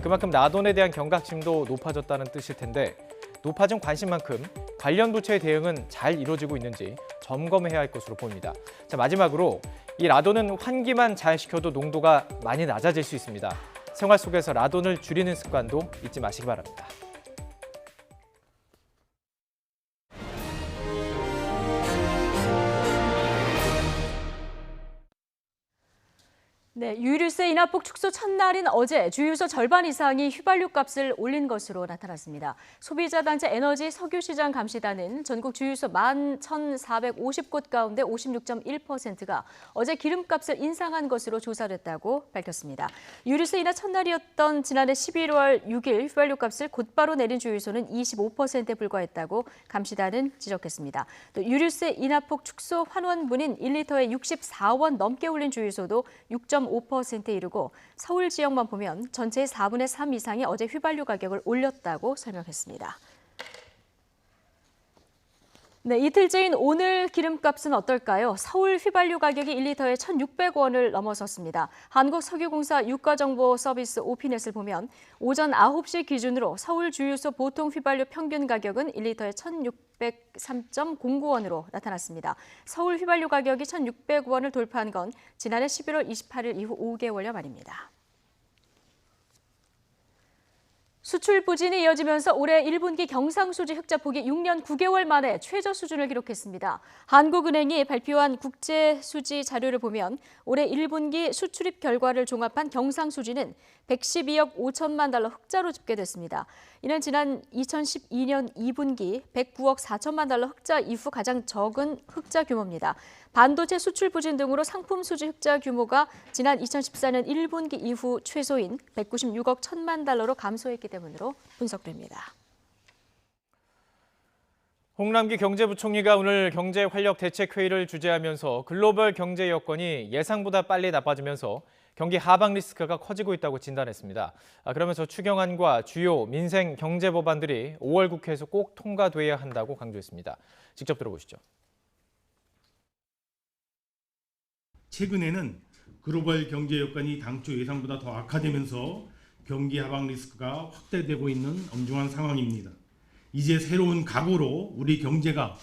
그만큼 라돈에 대한 경각심도 높아졌다는 뜻일 텐데 높아진 관심만큼 관련 부처의 대응은 잘 이루어지고 있는지 점검해야 할 것으로 보입니다. 자, 마지막으로 이 라돈은 환기만 잘 시켜도 농도가 많이 낮아질 수 있습니다. 생활 속에서 라돈을 줄이는 습관도 잊지 마시기 바랍니다. 네, 유류세 인하폭 축소 첫날인 어제 주유소 절반 이상이 휘발유 값을 올린 것으로 나타났습니다. 소비자단체 에너지 석유시장 감시단은 전국 주유소 11,450곳 가운데 56.1%가 어제 기름값을 인상한 것으로 조사됐다고 밝혔습니다. 유류세 인하 첫날이었던 지난해 11월 6일 휘발유 값을 곧바로 내린 주유소는 25%에 불과했다고 감시단은 지적했습니다. 또 유류세 인하폭 축소 환원분인 1리터에 64원 넘게 올린 주유소도 6.5%에 이르고 서울 지역만 보면 전체의 4분의 3 이상이 어제 휘발유 가격을 올렸다고 설명했습니다. 네, 이틀째인 오늘 기름값은 어떨까요? 서울 휘발유 가격이 1리터에 1,600원을 넘어섰습니다. 한국석유공사 유가정보서비스 오피넷을 보면 오전 9시 기준으로 서울 주유소 보통 휘발유 평균 가격은 1리터에 1,603.09원으로 나타났습니다. 서울 휘발유 가격이 1,600원을 돌파한 건 지난해 11월 28일 이후 5개월여 만입니다. 수출 부진이 이어지면서 올해 1분기 경상수지 흑자폭이 6년 9개월 만에 최저 수준을 기록했습니다. 한국은행이 발표한 국제수지 자료를 보면 올해 1분기 수출입 결과를 종합한 경상수지는 112억 5천만 달러 흑자로 집계됐습니다. 이는 지난 2012년 2분기 109억 4천만 달러 흑자 이후 가장 적은 흑자 규모입니다. 반도체 수출 부진 등으로 상품 수지 흑자 규모가 지난 2014년 1분기 이후 최소인 196억 1천만 달러로 감소했기 때문으로 분석됩니다. 홍남기 경제부총리가 오늘 경제활력대책회의를 주재하면서 글로벌 경제 여건이 예상보다 빨리 나빠지면서 경기 하방 리스크가 커지고 있다고 진단했습니다. 그러면서 추경안과 주요 민생 경제 법안들이 5월 국회에서 꼭 통과돼야 한다고 강조했습니다. 직접 들어보시죠. 최근에는 글로벌 경제 여건이 당초 예상보다 더 악화되면서 경기 하방 리스크가 확대되고 있는 엄중한 상황입니다. 이제 새로운 각오로 우리 경제가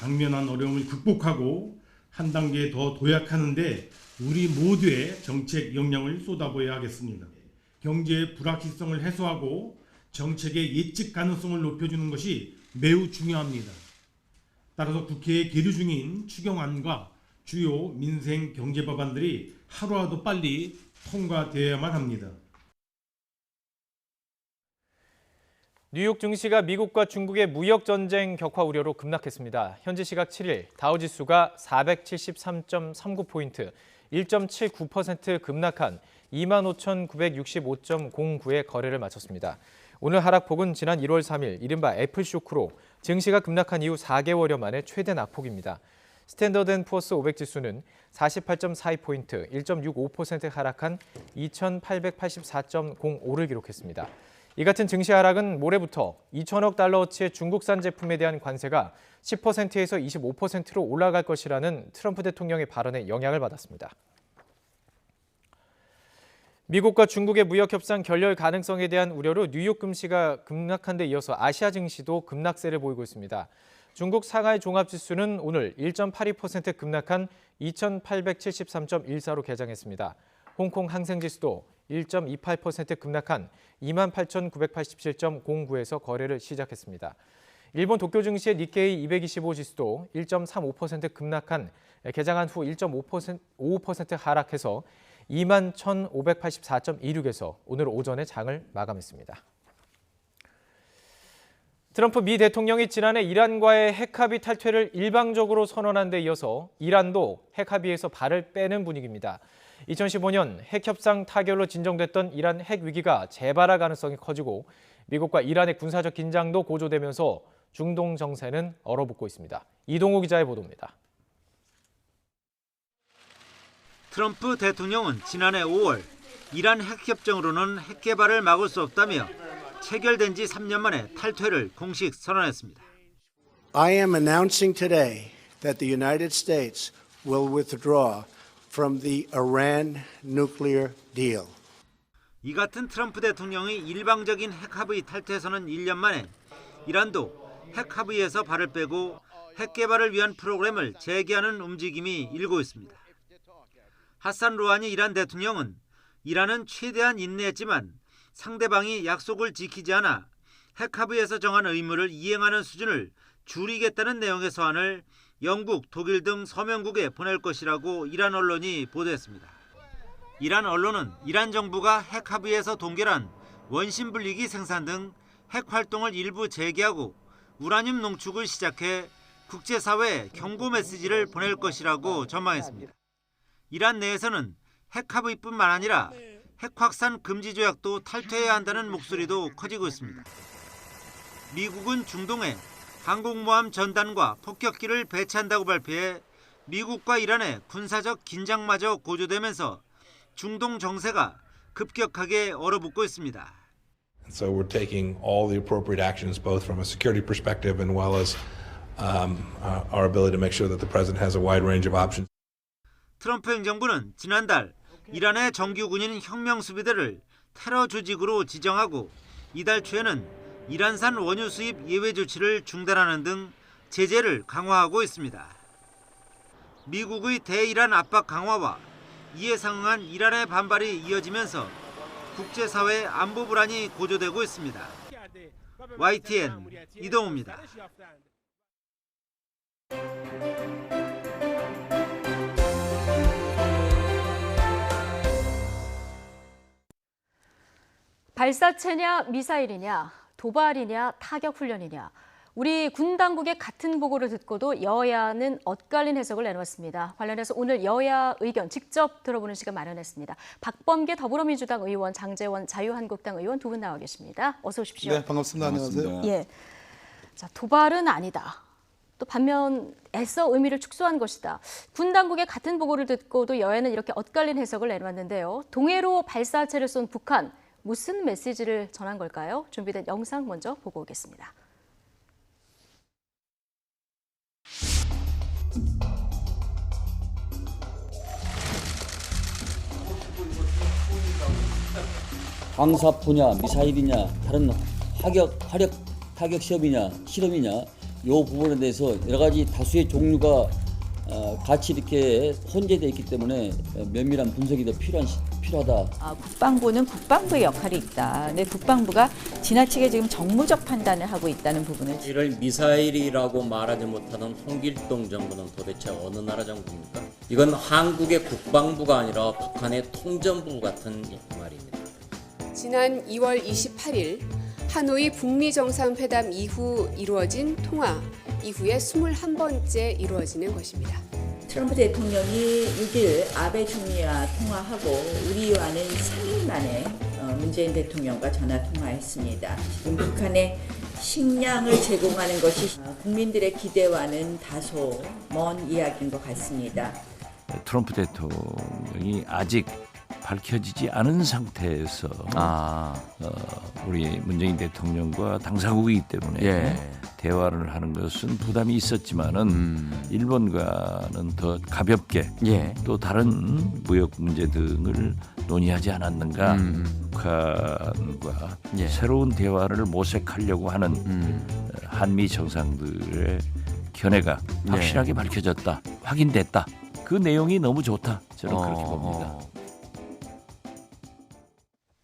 당면한 어려움을 극복하고 한 단계 더 도약하는 데 우리 모두의 정책 역량을 쏟아부어야 하겠습니다. 경제의 불확실성을 해소하고 정책의 예측 가능성을 높여주는 것이 매우 중요합니다. 따라서 국회에 계류 중인 추경안과 주요 민생 경제 법안들이 하루라도 빨리 통과되어야만 합니다. 뉴욕 증시가 미국과 중국의 무역 전쟁 격화 우려로 급락했습니다. 현지 시각 7일 다우지수가 473.39포인트, 1.79% 급락한 25,965.09의 거래를 마쳤습니다. 오늘 하락폭은 지난 1월 3일 이른바 애플 쇼크로 증시가 급락한 이후 4개월여 만에 최대 낙폭입니다. 스탠더드앤푸어스 500 지수는 48.42포인트, 1.65% 하락한 2,884.05를 기록했습니다. 이 같은 증시 하락은 모레부터 2천억 달러어치의 중국산 제품에 대한 관세가 10%에서 25%로 올라갈 것이라는 트럼프 대통령의 발언에 영향을 받았습니다. 미국과 중국의 무역 협상 결렬 가능성에 대한 우려로 뉴욕 금시가 급락한 데 이어서 아시아 증시도 급락세를 보이고 있습니다. 중국 상하이 종합지수는 오늘 1.82% 급락한 2,873.14로 개장했습니다. 홍콩 항생지수도 1.28% 급락한 28,987.09에서 거래를 시작했습니다. 일본 도쿄 증시의 니케이 225 지수도 1.35% 급락한 개장한 후 1.55% 하락해서 21,584.26에서 오늘 오전에 장을 마감했습니다. 트럼프 미 대통령이 지난해 이란과의 핵합의 탈퇴를 일방적으로 선언한 데 이어서 이란도 핵합의에서 발을 빼는 분위기입니다. 2015년 핵협상 타결로 진정됐던 이란 핵 위기가 재발할 가능성이 커지고 미국과 이란의 군사적 긴장도 고조되면서 중동 정세는 얼어붙고 있습니다. 이동호 기자의 보도입니다. 트럼프 대통령은 지난해 5월 이란 핵협정으로는 핵 개발을 막을 수 없다며 체결된 지 3년 만에 탈퇴를 공식 선언했습니다. I am announcing today that the United States will withdraw from the Iran nuclear deal. 이 같은 트럼프 대통령이 일방적인 핵합의 탈퇴 선언 1년 만에 이란도 핵합의에서 발을 빼고 핵 개발을 위한 프로그램을 재개하는 움직임이 일고 있습니다. 하산 로하니 이란 대통령은 이란은 최대한 인내했지만 상대방이 약속을 지키지 않아 핵합의에서 정한 의무를 이행하는 수준을 줄이겠다는 내용의 서한을 영국, 독일 등 서명국에 보낼 것이라고 이란 언론이 보도했습니다. 이란 언론은 이란 정부가 핵합의에서 동결한 원심 분리기 생산 등 핵 활동을 일부 재개하고 우라늄 농축을 시작해 국제사회에 경고 메시지를 보낼 것이라고 전망했습니다. 이란 내에서는 핵합의뿐만 아니라 핵 확산 금지 조약도 탈퇴해야 한다는 목소리도 커지고 있습니다. 미국은 중동에 항공모함 전단과 폭격기를 배치한다고 발표해 미국과 이란의 군사적 긴장마저 고조되면서 중동 정세가 급격하게 얼어붙고 있습니다. So we're taking all the appropriate actions, both from a security perspective and well as our ability to make sure that the president has a wide range of options. 트럼프 행정부는 지난달 이란의 정규 군인 혁명 수비대를 테러 조직으로 지정하고 이달 초에는 이란산 원유 수입 예외 조치를 중단하는 등 제재를 강화하고 있습니다. 미국의 대이란 압박 강화와 이에 상응한 이란의 반발이 이어지면서 국제사회 안보 불안이 고조되고 있습니다. YTN 이동우입니다. 발사체냐 미사일이냐 도발이냐 타격훈련이냐 우리 군 당국의 같은 보고를 듣고도 여야는 엇갈린 해석을 내놓았습니다. 관련해서 오늘 여야 의견 직접 들어보는 시간 마련했습니다. 박범계 더불어민주당 의원, 장제원 자유한국당 의원 두 분 나와 계십니다. 어서 오십시오. 네, 반갑습니다. 안녕하세요. 예, 자, 도발은 아니다. 또 반면 애써 의미를 축소한 것이다. 군 당국의 같은 보고를 듣고도 여야는 이렇게 엇갈린 해석을 내놓았는데요. 동해로 발사체를 쏜 북한, 무슨 메시지를 전한 걸까요? 준비된 영상 먼저 보고 오겠습니다. 방사포냐, 미사일이냐, 다른 화력 타격 시험이냐, 실험이냐, 이 부분에 대해서 여러 가지 다수의 종류가 같이 이렇게 혼재되어 있기 때문에 면밀한 분석이 더 필요하다. 국방부는 국방부의 역할이 있다. 근데 국방부가 지나치게 지금 정무적 판단을 하고 있다는 부분을. 이를 미사일이라고 말하지 못하는 홍길동 정부는 도대체 어느 나라 정부입니까? 이건 한국의 국방부가 아니라 북한의 통전부 같은 말입니다. 지난 2월 28일 하노이 북미 정상회담 이후 이루어진 통화 이후에 21번째 이루어지는 것입니다. 트럼프 대통령이 6일 아베 총리와 통화하고 우리와는 3일 만에 문재인 대통령과 전화 통화했습니다. 지금 북한에 식량을 제공하는 것이 국민들의 기대와는 다소 먼 이야기인 것 같습니다. 트럼프 대통령이 아직 밝혀지지 않은 상태에서 우리 문재인 대통령과 당사국이기 때문에 대화를 하는 것은 부담이 있었지만은 일본과는 더 가볍게 또 다른 무역 문제 등을 논의하지 않았는가. 북한과 새로운 대화를 모색하려고 하는 한미 정상들의 견해가 확실하게 밝혀졌다, 확인됐다. 그 내용이 너무 좋다. 저는 그렇게 봅니다.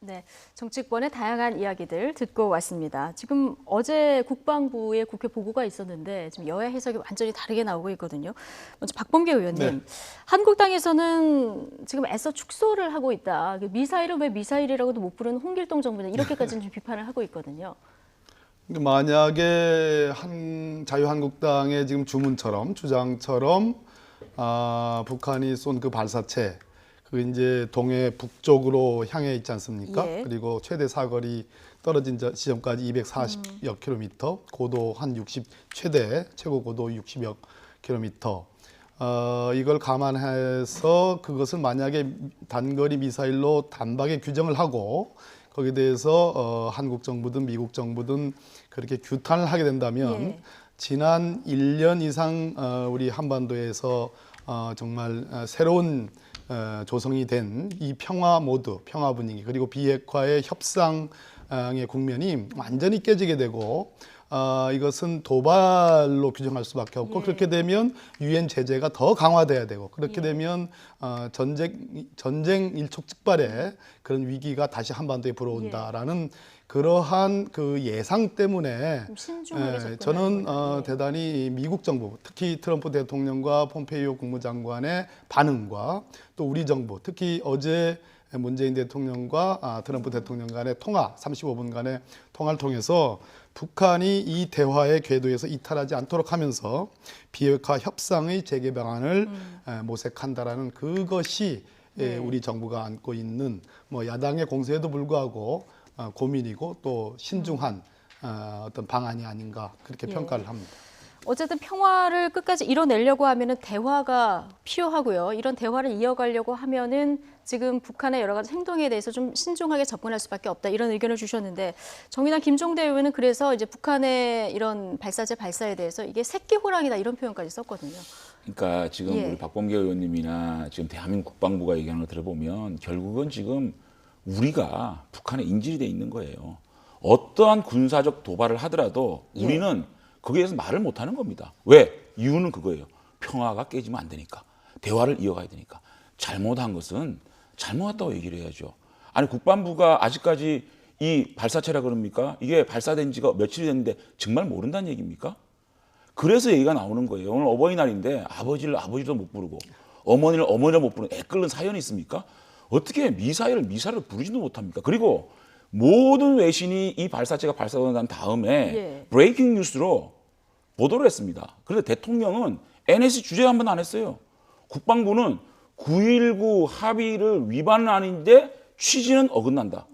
네, 정치권의 다양한 이야기들 듣고 왔습니다. 지금 어제 국방부의 국회 보고가 있었는데 지금 여야 해석이 완전히 다르게 나오고 있거든요. 먼저 박범계 의원님, 한국당에서는 지금 애써 축소를 하고 있다. 미사일은 왜 미사일이라고도 못 부르는 홍길동 정부냐 이렇게까지는 좀 비판을 하고 있거든요. 만약에 자유한국당의 지금 주장처럼 북한이 쏜 그 발사체 그 이제 동해 북쪽으로 향해 있지 않습니까? 그리고 최대 사거리 떨어진 지점까지 240여 킬로미터, 고도 한 60, 최고 고도 60여 킬로미터. 이걸 감안해서 그것을 만약에 단거리 미사일로 단박에 규정을 하고 거기에 대해서 한국 정부든 미국 정부든 그렇게 규탄을 하게 된다면 지난 1년 이상 우리 한반도에서 정말 새로운 조성이 된 이 평화 분위기 그리고 비핵화의 협상의 국면이 완전히 깨지게 되고 이것은 도발로 규정할 수밖에 없고 그렇게 되면 유엔 제재가 더 강화돼야 되고 그렇게 되면 전쟁 일촉즉발의 그런 위기가 다시 한반도에 불어온다라는 그러한 그 예상 때문에 저는 대단히 미국 정부, 특히 트럼프 대통령과 폼페이오 국무장관의 반응과 또 우리 정부, 특히 어제 문재인 대통령과 트럼프 대통령 간의 35분간의 통화를 통해서 북한이 이 대화의 궤도에서 이탈하지 않도록 하면서 비핵화 협상의 재개 방안을 모색한다라는 그것이 우리 정부가 안고 있는 야당의 공세에도 불구하고 고민이고 또 신중한 어떤 방안이 아닌가 그렇게 평가를 합니다. 어쨌든 평화를 끝까지 이뤄내려고 하면은 대화가 필요하고요. 이런 대화를 이어가려고 하면은 지금 북한의 여러 가지 행동에 대해서 좀 신중하게 접근할 수밖에 없다. 이런 의견을 주셨는데 정의당 김종대 의원은 그래서 이제 북한의 이런 발사체 발사에 대해서 이게 새끼 호랑이다 이런 표현까지 썼거든요. 그러니까 지금 우리 박범계 의원님이나 지금 대한민국 국방부가 얘기하는 걸 들어보면 결국은 지금 우리가 북한에 인질이 돼 있는 거예요. 어떠한 군사적 도발을 하더라도 우리는 거기에서 말을 못하는 겁니다. 왜? 이유는 그거예요. 평화가 깨지면 안 되니까. 대화를 이어가야 되니까. 잘못한 것은 잘못했다고 얘기를 해야죠. 아니 국방부가 아직까지 이 발사체라 그럽니까? 이게 발사된 지가 며칠이 됐는데 정말 모른다는 얘기입니까? 그래서 얘기가 나오는 거예요. 오늘 어버이날인데 아버지도 못 부르고 어머니를 못 부르는 애끓는 사연이 있습니까? 어떻게 미사일을 부르지도 못합니까? 그리고 모든 외신이 이 발사체가 발사가 난 다음에 브레이킹 뉴스로 보도를 했습니다. 그런데 대통령은 NSC 주재 한 번 안 했어요. 국방부는 9.19 합의를 위반은 아닌데 취지는 어긋난다.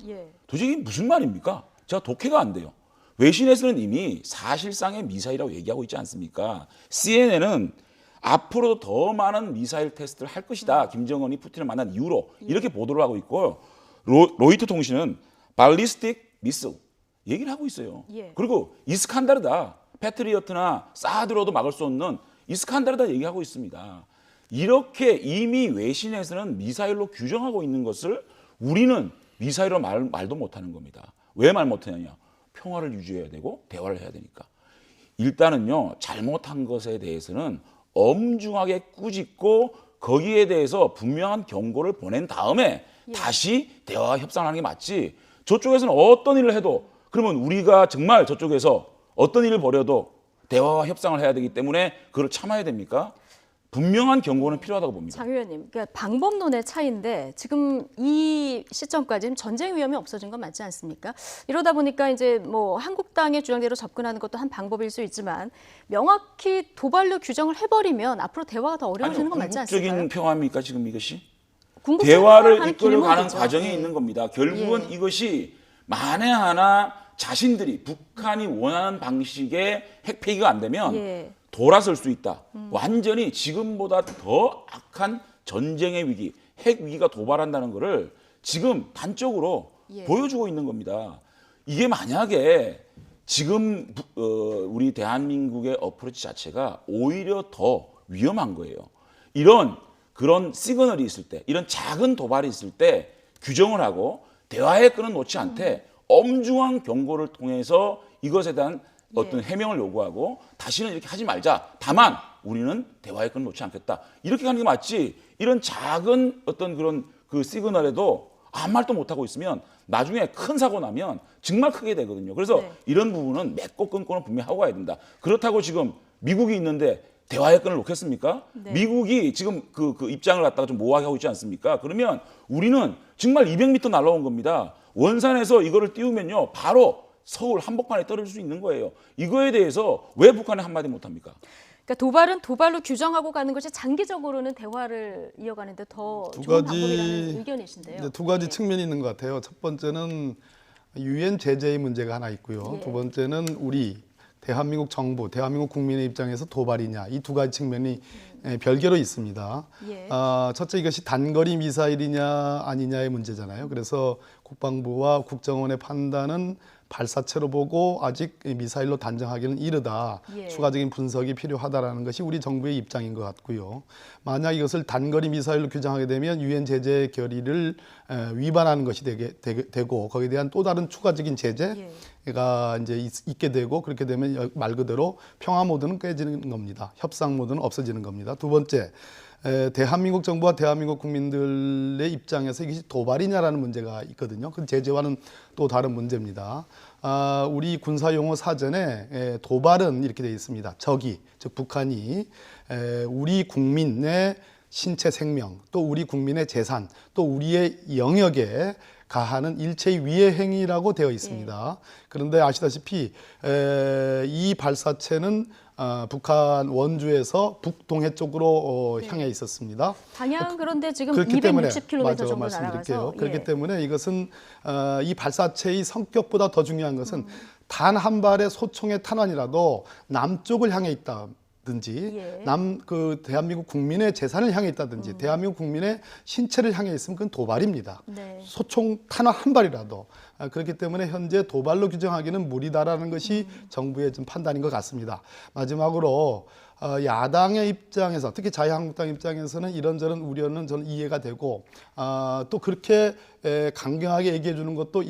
도대체 이게 무슨 말입니까? 제가 독해가 안 돼요. 외신에서는 이미 사실상의 미사일이라고 얘기하고 있지 않습니까? CNN은 앞으로도 더 많은 미사일 테스트를 할 것이다. 김정은이 푸틴을 만난 이후로 이렇게 보도를 하고 있고 로이터 통신은 발리스틱 미sil 얘기를 하고 있어요. 그리고 이스칸다르다. 패트리어트나 사드로도 막을 수 없는 이스칸다르다 얘기하고 있습니다. 이렇게 이미 외신에서는 미사일로 규정하고 있는 것을 우리는 미사일로 말도 못하는 겁니다. 왜 말 못하느냐? 평화를 유지해야 되고 대화를 해야 되니까. 일단은요. 잘못한 것에 대해서는 엄중하게 꾸짖고 거기에 대해서 분명한 경고를 보낸 다음에 다시 대화와 협상하는 게 맞지. 저쪽에서는 어떤 일을 해도 그러면 우리가 정말 저쪽에서 어떤 일을 벌여도 대화와 협상을 해야 되기 때문에 그걸 참아야 됩니까? 분명한 경고는 필요하다고 봅니다. 장 의원님, 그러니까 방법론의 차이인데 지금 이 시점까지는 전쟁 위험이 없어진 건 맞지 않습니까? 이러다 보니까 이제 뭐 한국당의 주장대로 접근하는 것도 한 방법일 수 있지만 명확히 도발로 규정을 해버리면 앞으로 대화가 더 어려워지는 건 맞지 않습니까? 궁극적인 평화입니까 지금 이것이? 대화를 이끌어가는 과정에 있는 겁니다. 결국은 이것이 만에 하나 자신들이 북한이 원하는 방식의 핵 폐기가 안 되면 돌아설 수 있다. 완전히 지금보다 더 악한 전쟁의 위기, 핵 위기가 도발한다는 것을 지금 단적으로 보여주고 있는 겁니다. 이게 만약에 지금 우리 대한민국의 어프로치 자체가 오히려 더 위험한 거예요. 그런 시그널이 있을 때, 이런 작은 도발이 있을 때 규정을 하고 대화의 끈을 놓지 않되 엄중한 경고를 통해서 이것에 대한 어떤 해명을 요구하고 다시는 이렇게 하지 말자. 다만 우리는 대화의 끈을 놓지 않겠다. 이렇게 가는 게 맞지. 이런 작은 어떤 그런 그 시그널에도 아무 말도 못하고 있으면 나중에 큰 사고 나면 정말 크게 되거든요. 그래서 이런 부분은 맺고 끊고는 분명히 하고 가야 된다. 그렇다고 지금 미국이 있는데 대화의 끈을 놓겠습니까? 미국이 지금 그 입장을 갖다가 좀 모호하게 하고 있지 않습니까? 그러면 우리는 정말 200m 날라온 겁니다. 원산에서 이거를 띄우면요, 바로 서울 한복판에 떨어질 수 있는 거예요. 이거에 대해서 왜 북한에 한마디 못합니까? 그러니까 도발은 도발로 규정하고 가는 것이 장기적으로는 대화를 이어가는데 더 좋은 방법이라는 의견이신데요. 두 가지 측면이 있는 것 같아요. 첫 번째는 유엔 제재의 문제가 하나 있고요. 두 번째는 우리 대한민국 정부, 대한민국 국민의 입장에서 도발이냐, 이 두 가지 측면이 별개로 있습니다. 첫째, 이것이 단거리 미사일이냐 아니냐의 문제잖아요. 그래서 국방부와 국정원의 판단은 발사체로 보고 아직 미사일로 단정하기는 이르다. 추가적인 분석이 필요하다라는 것이 우리 정부의 입장인 것 같고요. 만약 이것을 단거리 미사일로 규정하게 되면 유엔 제재 결의를 위반하는 것이 되고 거기에 대한 또 다른 추가적인 제재가 이제 있게 되고, 그렇게 되면 말 그대로 평화 모드는 깨지는 겁니다. 협상 모드는 없어지는 겁니다. 두 번째, 대한민국 정부와 대한민국 국민들의 입장에서 이것이 도발이냐라는 문제가 있거든요. 그 제재와는 또 다른 문제입니다. 우리 군사용어 사전에 도발은 이렇게 되어 있습니다. 적이, 즉 북한이 우리 국민의 신체 생명, 또 우리 국민의 재산, 또 우리의 영역에 가하는 일체의 위해 행위라고 되어 있습니다. 그런데 아시다시피 이 발사체는 북한 원주에서 북동해 쪽으로 향해 있었습니다. 방향 그런데 지금 260km 정도 말씀드릴게요. 그렇기 때문에 이것은 이 발사체의 성격보다 더 중요한 것은 단 한 발의 소총의 탄환이라도 남쪽을 향해 있다든지 대한민국 국민의 재산을 향해 있다든지 대한민국 국민의 신체를 향해 있으면 그건 도발입니다. 소총 탄환 한 발이라도. 그렇기 때문에 현재 도발로 규정하기는 무리다라는 것이 정부의 좀 판단인 것 같습니다. 마지막으로 야당의 입장에서, 특히 자유한국당 입장에서는 이런저런 우려는 저는 이해가 되고 또 그렇게 강경하게 얘기해 주는 것도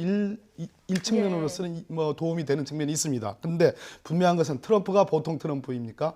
일측면으로서는 뭐 도움이 되는 측면이 있습니다. 그런데 분명한 것은 트럼프가 보통 트럼프입니까?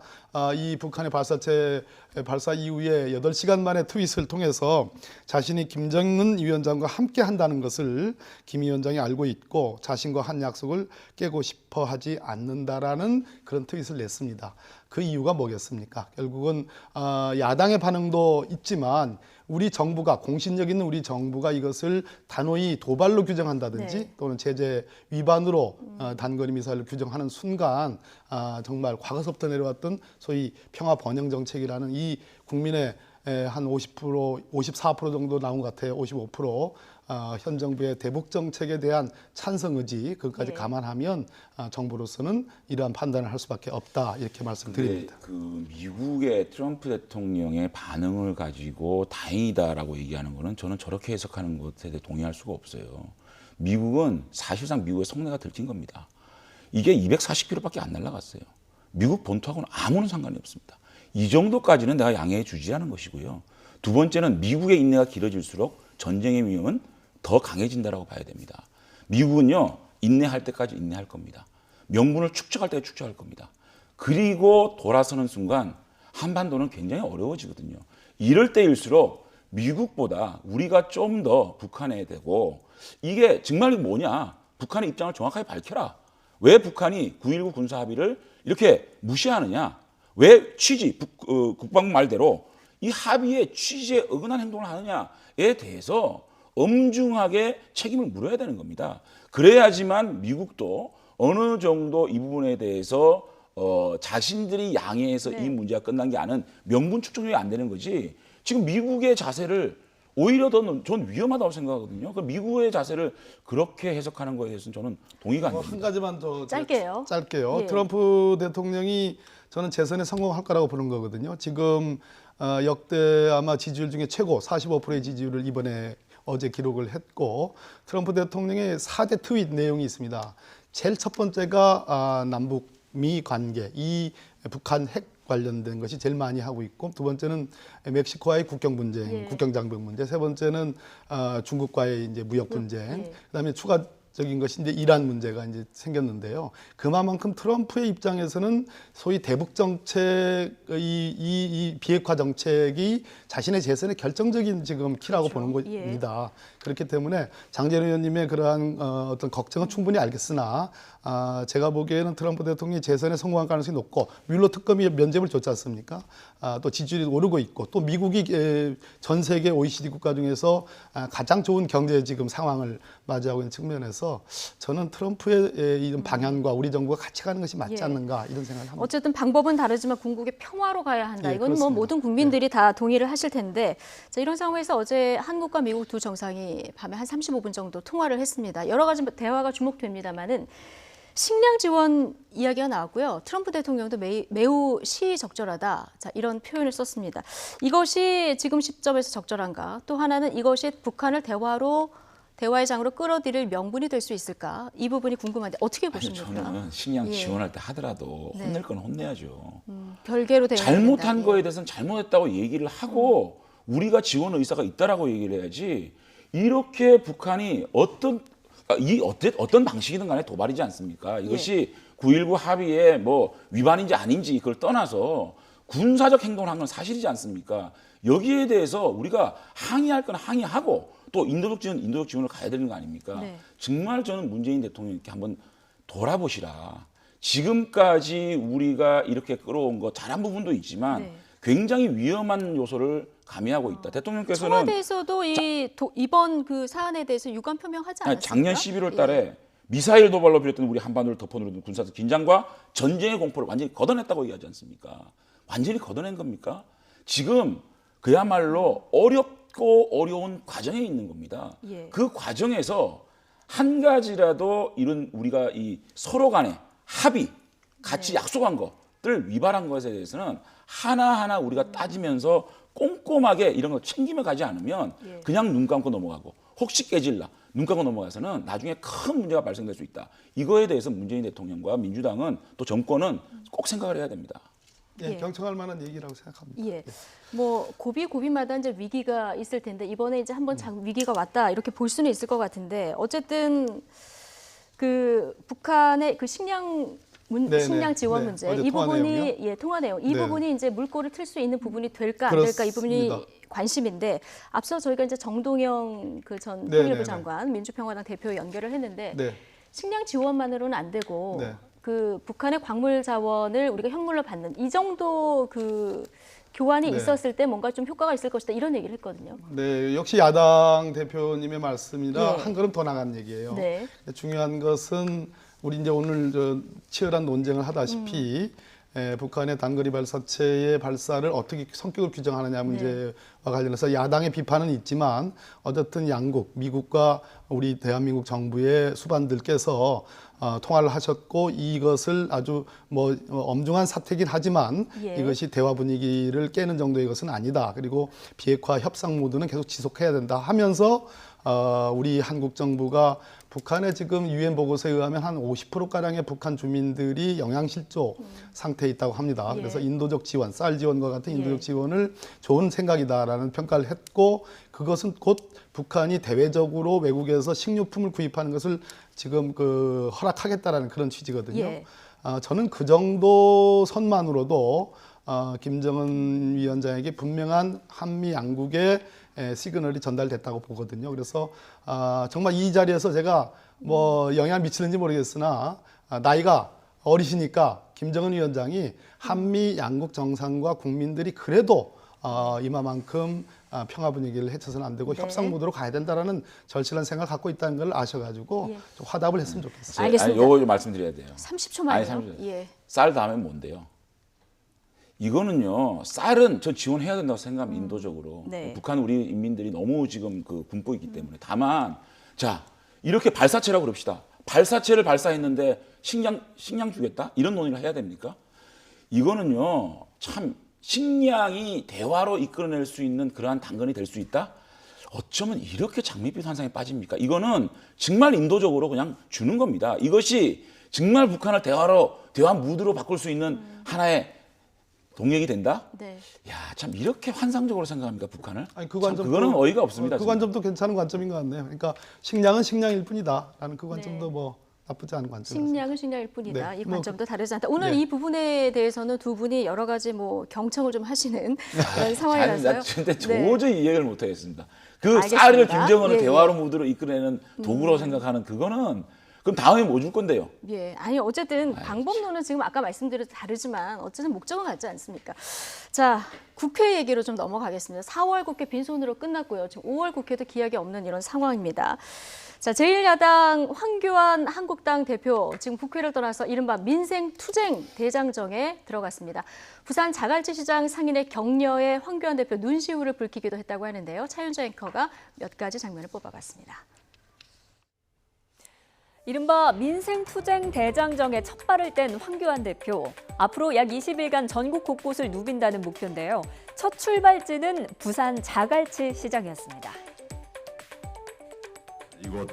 이 북한의 발사체 발사 이후에 8시간 만에 트윗을 통해서 자신이 김정은 위원장과 함께 한다는 것을 김 위원장이 알고 있고 자신과 한 약속을 깨고 싶어 하지 않는다라는 그런 트윗을 냈습니다. 그 이유가 뭐겠습니까? 결국은 야당의 반응도 있지만 우리 정부가, 공신력 있는 우리 정부가 이것을 단호히 도발로 규정한다든지 또는 제재 위반으로 단거리 미사일을 규정하는 순간 정말 과거서부터 내려왔던 소위 평화 번영 정책이라는 이 국민의 한 50%, 54% 정도 나온 것 같아요. 55%. 현 정부의 대북 정책에 대한 찬성 의지, 그것까지 감안하면 정부로서는 이러한 판단을 할 수밖에 없다, 이렇게 말씀드립니다. 그 미국의 트럼프 대통령의 반응을 가지고 다행이다라고 얘기하는 거는 저는 저렇게 해석하는 것에 대해 동의할 수가 없어요. 미국은 사실상 미국의 속내가 들킨 겁니다. 이게 240km밖에 안 날아갔어요. 미국 본토하고는 아무런 상관이 없습니다. 이 정도까지는 내가 양해해 주지 않은 것이고요. 두 번째는 미국의 인내가 길어질수록 전쟁의 위험은 더 강해진다라고 봐야 됩니다. 미국은요, 인내할 때까지 인내할 겁니다. 명분을 축적할 때까지 축적할 겁니다. 그리고 돌아서는 순간 한반도는 굉장히 어려워지거든요. 이럴 때일수록 미국보다 우리가 좀 더 북한에 대고, 이게 정말 뭐냐, 북한의 입장을 정확하게 밝혀라. 왜 북한이 9.19 군사합의를 이렇게 무시하느냐, 왜 국방부 말대로 이 합의의 취지에 어긋난 행동을 하느냐에 대해서 엄중하게 책임을 물어야 되는 겁니다. 그래야지만 미국도 어느 정도 이 부분에 대해서 자신들이 양해해서 이 문제가 끝난 게 아닌 명분 축적이 안 되는 거지. 지금 미국의 자세를 오히려 전 위험하다고 생각하거든요. 그 미국의 자세를 그렇게 해석하는 거에 대해서는 저는 동의가 안 됩니다. 한 가지만 더 짧게요. 예. 트럼프 대통령이 저는 재선에 성공할 거라고 보는 거거든요. 지금 역대 아마 지지율 중에 최고 45%의 지지율을 이번에 어제 기록을 했고, 트럼프 대통령의 4대 트윗 내용이 있습니다. 제일 첫 번째가 남북 미 관계, 이 북한 핵 관련된 것이 제일 많이 하고 있고, 두 번째는 멕시코와의 국경 분쟁, 국경 장벽 문제, 세 번째는 중국과의 이제 무역 분쟁, 그다음에 추가적인 것이 이제 이란 문제가 이제 생겼는데요. 그만큼 트럼프의 입장에서는 소위 대북 정책, 이 비핵화 정책이 자신의 재선의 결정적인 지금 키라고 보는 겁니다. 그렇기 때문에 장재현 의원님의 그러한 어떤 걱정은 충분히 알겠으나 제가 보기에는 트럼프 대통령이 재선에 성공할 가능성이 높고, 뮬러 특검이 면죄부를 줬지 않습니까? 또 지지율이 오르고 있고, 또 미국이 전 세계 OECD 국가 중에서 가장 좋은 경제 지금 상황을 맞이하고 있는 측면에서 저는 트럼프의 이런 방향과 우리 정부가 같이 가는 것이 맞지 않는가, 이런 생각을 합니다. 어쨌든 방법은 다르지만 궁극의 평화로 가야 한다. 이건 뭐 그렇습니다. 모든 국민들이 다 동의를 하실 텐데, 자, 이런 상황에서 어제 한국과 미국 두 정상이 밤에 한 35분 정도 통화를 했습니다. 여러 가지 대화가 주목됩니다만은 식량 지원 이야기가 나왔고요. 트럼프 대통령도 매우 시의적절하다. 자, 이런 표현을 썼습니다. 이것이 지금 시점에서 적절한가? 또 하나는 이것이 북한을 대화의 장으로 끌어들일 명분이 될 수 있을까? 이 부분이 궁금한데 어떻게 보십니까? 저는 식량 지원할 때 하더라도 혼낼 건 혼내야죠. 별개로 잘못한 거에 대해서는 잘못했다고 얘기를 하고 우리가 지원 의사가 있다라고 얘기를 해야지, 이렇게 북한이 어떤 방식이든 간에 도발이지 않습니까? 이것이 9.19 합의의 뭐 위반인지 아닌지 그걸 떠나서 군사적 행동을 한 건 사실이지 않습니까? 여기에 대해서 우리가 항의할 건 항의하고, 또 인도적 지원을 가야 되는 거 아닙니까? 정말 저는 문재인 대통령께 한번 돌아보시라. 지금까지 우리가 이렇게 끌어온 거 잘한 부분도 있지만 굉장히 위험한 요소를 가미하고 있다. 대통령께서는 청와대에서도 이번 그 사안에 대해서 유감 표명하지 않았습니까? 작년 11월 달에 미사일 도발로 비롯된 우리 한반도를 덮어누르는 군사적 긴장과 전쟁의 공포를 완전히 걷어냈다고 얘기하지 않습니까? 완전히 걷어낸 겁니까? 지금 그야말로 어렵고 어려운 과정에 있는 겁니다. 그 과정에서 한 가지라도 이런 우리가 이 서로 간의 합의, 같이 약속한 것들을 위반한 것에 대해서는 하나하나 우리가 따지면서 꼼꼼하게 이런 거 챙기며 가지 않으면 그냥 눈 감고 넘어가고, 혹시 깨질라 눈 감고 넘어가서는 나중에 큰 문제가 발생될 수 있다. 이거에 대해서 문재인 대통령과 민주당은, 또 정권은 꼭 생각을 해야 됩니다. 경청할 만한 얘기라고 생각합니다. 뭐 고비마다 이제 위기가 있을 텐데 이번에 이제 한번 위기가 왔다 이렇게 볼 수는 있을 것 같은데, 어쨌든 그 북한의 그 식량 지원 문제, 이 부분이 통화 내용, 이 부분이 이제 물꼬를 틀 수 있는 부분이 될까 안 될까, 이 부분이 관심인데, 앞서 저희가 이제 정동영 그 전 통일부 장관, 민주평화당 대표 연결을 했는데 식량 지원만으로는 안 되고 그 북한의 광물 자원을 우리가 현물로 받는 이 정도 그 교환이 있었을 때 뭔가 좀 효과가 있을 것이다, 이런 얘기를 했거든요. 네, 역시 야당 대표님의 말씀이라 한 걸음 더 나간 얘기예요. 중요한 것은 우리 이제 오늘 치열한 논쟁을 하다시피 북한의 단거리 발사체의 발사를 어떻게 성격을 규정하느냐 문제와 관련해서 야당의 비판은 있지만, 어쨌든 양국, 미국과 우리 대한민국 정부의 수반들께서 통화를 하셨고, 이것을 아주 뭐 엄중한 사태긴 하지만 이것이 대화 분위기를 깨는 정도의 것은 아니다. 그리고 비핵화 협상 모드는 계속 지속해야 된다 하면서 우리 한국 정부가 북한의 지금 유엔 보고서에 의하면 한 50%가량의 북한 주민들이 영양실조 상태에 있다고 합니다. 그래서 인도적 지원, 쌀 지원과 같은 인도적 지원을 좋은 생각이다라는 평가를 했고, 그것은 곧 북한이 대외적으로 외국에서 식료품을 구입하는 것을 지금 허락하겠다라는 그런 취지거든요. 저는 그 정도 선만으로도 김정은 위원장에게 분명한 한미 양국의 시그널이 전달됐다고 보거든요. 그래서 정말 이 자리에서 제가 뭐 영향을 미치는지 모르겠으나, 나이가 어리시니까 김정은 위원장이 한미 양국 정상과 국민들이 그래도 이마만큼 평화 분위기를 해쳐서는 안 되고 협상 모드로 가야 된다라는 절실한 생각을 갖고 있다는 걸 아셔가지고 좀 화답을 했으면 좋겠어요. 알겠습니다. 요거 좀 말씀드려야 돼요. 30초만요. 쌀 다음에 뭔데요? 이거는요, 쌀은 전 지원해야 된다고 생각합니다. 인도적으로. 네. 북한 우리 인민들이 너무 지금 그 굶고 있기 때문에. 다만, 자, 이렇게 발사체라고 그럽시다. 발사체를 발사했는데 식량 주겠다? 이런 논의를 해야 됩니까? 이거는요, 참 식량이 대화로 이끌어낼 수 있는 그러한 당근이 될 수 있다? 어쩌면 이렇게 장밋빛 환상에 빠집니까? 이거는 정말 인도적으로 그냥 주는 겁니다. 이것이 정말 북한을 대화 무드로 바꿀 수 있는 하나의 동력이 된다? 네. 야, 참 이렇게 환상적으로 생각합니까, 북한을? 아니, 그 참 관점도, 그거는 어이가 없습니다. 그 관점도 괜찮은 관점인 것 같네요. 그러니까 식량은 식량일 뿐이다라는 그 관점도 뭐 나쁘지 않은 관점이죠. 식량은 식량일 뿐이다. 네. 이 관점도 다르지 않다. 오늘 네. 이 부분에 대해서는 두 분이 여러 가지 뭐 경청을 좀 하시는 그런 상황이라서요. 근데 네. 도저히 이해를 못 하겠습니다. 그 알겠습니다. 쌀을 김정은을 예, 대화로 무드로 이끌어내는 도구로 생각하는 그거는 그럼 다음에 뭐 줄 건데요? 예, 아니 어쨌든 방법론은 지금 아까 말씀드린 다르지만 어쨌든 목적은 같지 않습니까? 자, 국회 얘기로 좀 넘어가겠습니다. 4월 국회 빈손으로 끝났고요. 지금 5월 국회도 기약이 없는 이런 상황입니다. 자, 제1야당 황교안 한국당 대표 지금 국회를 떠나서 이른바 민생투쟁 대장정에 들어갔습니다. 부산 자갈치시장 상인의 격려에 황교안 대표 눈시울을 붉히기도 했다고 하는데요. 차윤주 앵커가 몇 가지 장면을 뽑아봤습니다. 이른바 민생투쟁 대장정에 첫 발을 뗀 황교안 대표. 앞으로 약 20일간 전국 곳곳을 누빈다는 목표인데요. 첫 출발지는 부산 자갈치 시장이었습니다. 이곳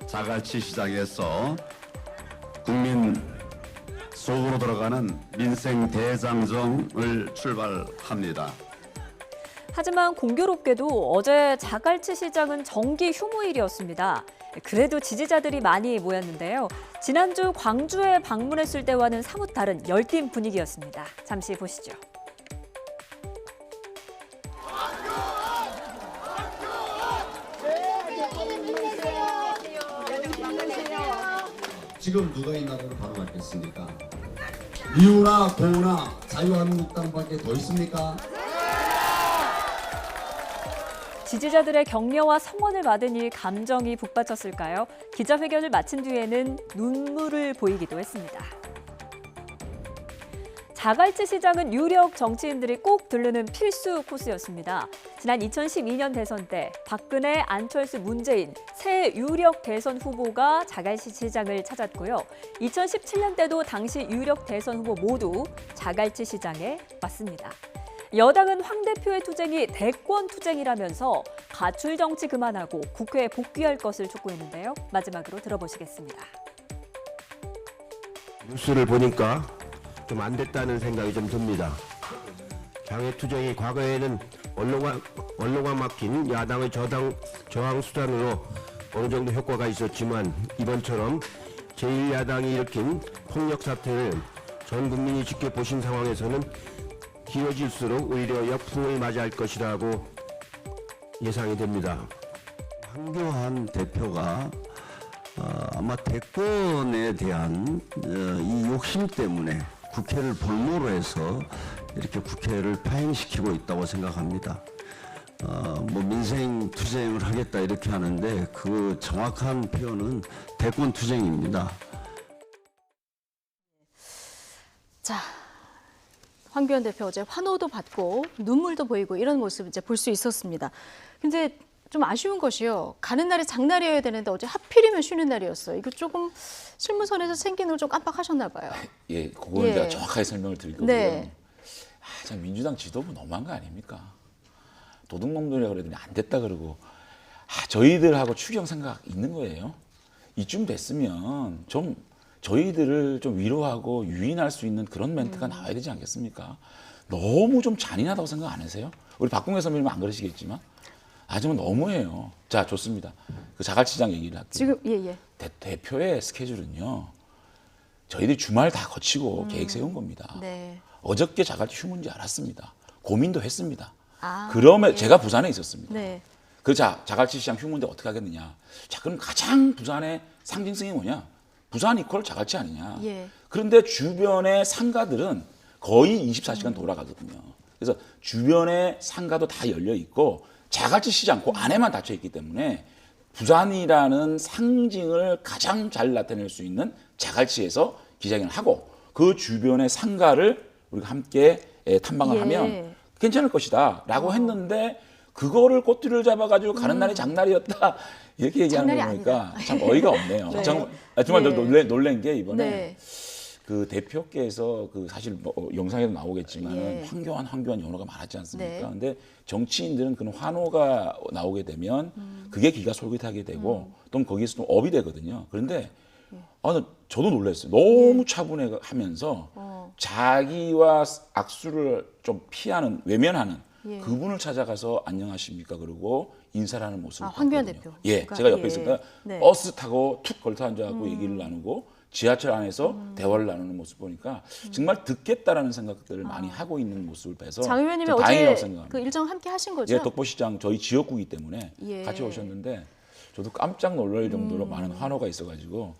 자갈치 시장에서 국민 속으로 들어가는 민생 대장정을 출발합니다. 하지만 공교롭게도 어제 자갈치 시장은 정기 휴무일이었습니다. 그래도 지지자들이 많이 모였는데요. 지난주 광주에 방문했을 때와는 사뭇 다른 열띤 분위기였습니다. 잠시 보시죠. 지금 누가 이 나라를 바로 맞겠습니까? 미우나 고우나 자유한국당밖에 더 있습니까? 지지자들의 격려와 성원을 받으니 감정이 북받쳤을까요? 기자회견을 마친 뒤에는 눈물을 보이기도 했습니다. 자갈치 시장은 유력 정치인들이 꼭 들르는 필수 코스였습니다. 지난 2012년 대선 때 박근혜, 안철수, 문재인 세 유력 대선 후보가 자갈치 시장을 찾았고요. 2017년 때도 당시 유력 대선 후보 모두 자갈치 시장에 왔습니다. 여당은 황 대표의 투쟁이 대권 투쟁이라면서 가출 정치 그만하고 국회에 복귀할 것을 촉구했는데요. 마지막으로 들어보시겠습니다. 뉴스를 보니까 좀 안 됐다는 생각이 좀 듭니다. 장애 투쟁이 과거에는 언론과 막힌 야당의 저항 수단으로 어느 정도 효과가 있었지만 이번처럼 제1야당이 일으킨 폭력 사태를 전 국민이 지켜보신 상황에서는 길어질수록 오히려 역풍을 맞이할 것이라고 예상이 됩니다. 황교안 대표가 아마 대권에 대한 이 욕심 때문에 국회를 볼모로 해서 이렇게 국회를 파행시키고 있다고 생각합니다. 뭐 민생 투쟁을 하겠다 이렇게 하는데 그 정확한 표현은 대권 투쟁입니다. 자, 황교안 대표 어제 환호도 받고 눈물도 보이고 이런 모습 이제 볼 수 있었습니다. 근데 좀 아쉬운 것이요. 가는 날이 장날이어야 되는데 어제 하필이면 쉬는 날이었어요. 이거 조금 실무선에서 챙기는 걸 좀 깜빡하셨나 봐요. 예, 그거는 제가 정확하게 설명을 드릴 거고요. 네. 참 민주당 지도부 너무한 거 아닙니까? 도둑놈들이라고 그러더니 안 됐다 그러고 저희들하고 추경 생각 있는 거예요. 이쯤 됐으면 좀 저희들을 좀 위로하고 유인할 수 있는 그런 멘트가 나와야 되지 않겠습니까? 너무 좀 잔인하다고 생각 안 하세요? 우리 박봉계 선배님은 안 그러시겠지만 하지만 너무해요. 자, 좋습니다. 그 자갈치장 얘기를 할게요. 지금 예. 대표의 스케줄은요. 저희들이 주말 다 거치고 계획 세운 겁니다. 네. 어저께 자갈치 휴무인지 알았습니다. 고민도 했습니다. 예. 그러면 제가 부산에 있었습니다. 네. 그 자갈치 시장 휴무인데 어떻게 하겠느냐. 자, 그럼 가장 부산의 상징성이 뭐냐? 부산 이퀄 자갈치 아니냐. 예. 그런데 주변의 상가들은 거의 24시간 돌아가거든요. 그래서 주변의 상가도 다 열려 있고 자갈치 시장 그 안에만 닫혀 있기 때문에 부산이라는 상징을 가장 잘 나타낼 수 있는 자갈치에서 기자회견을 하고 그 주변의 상가를 우리가 함께 탐방을 예. 하면 괜찮을 것이다라고 했는데 그거를 꼬투리를 잡아가지고 가는 날이 장날이었다 이렇게 얘기하는 거 보니까 참 어이가 없네요. 네. 정말 놀란 게 이번에 그 대표께서 그 사실 뭐 영상에도 나오겠지만 황교안 연호가 많았지 않습니까? 근데 정치인들은 그런 환호가 나오게 되면 그게 기가 솔깃하게 되고 또 거기에서 좀 업이 되거든요. 그런데 저도 놀랐어요. 너무 차분해하면서 자기와 악수를 좀 피하는 외면하는 그분을 찾아가서 안녕하십니까 그러고 인사를 하는 모습을 황교안 봤거든요. 대표. 예, 제가 옆에 있으니까 버스 타고 툭 걸터 앉아갖고 얘기를 나누고 지하철 안에서 대화를 나누는 모습 보니까 정말 듣겠다라는 생각들을 많이 하고 있는 모습을 봐서 장 의원님이 다행이라고 어제 생각합니다. 그 일정 함께 하신 거죠? 예, 덕보시장 저희 지역구이기 때문에 같이 오셨는데 저도 깜짝 놀랄 정도로 많은 환호가 있어가지고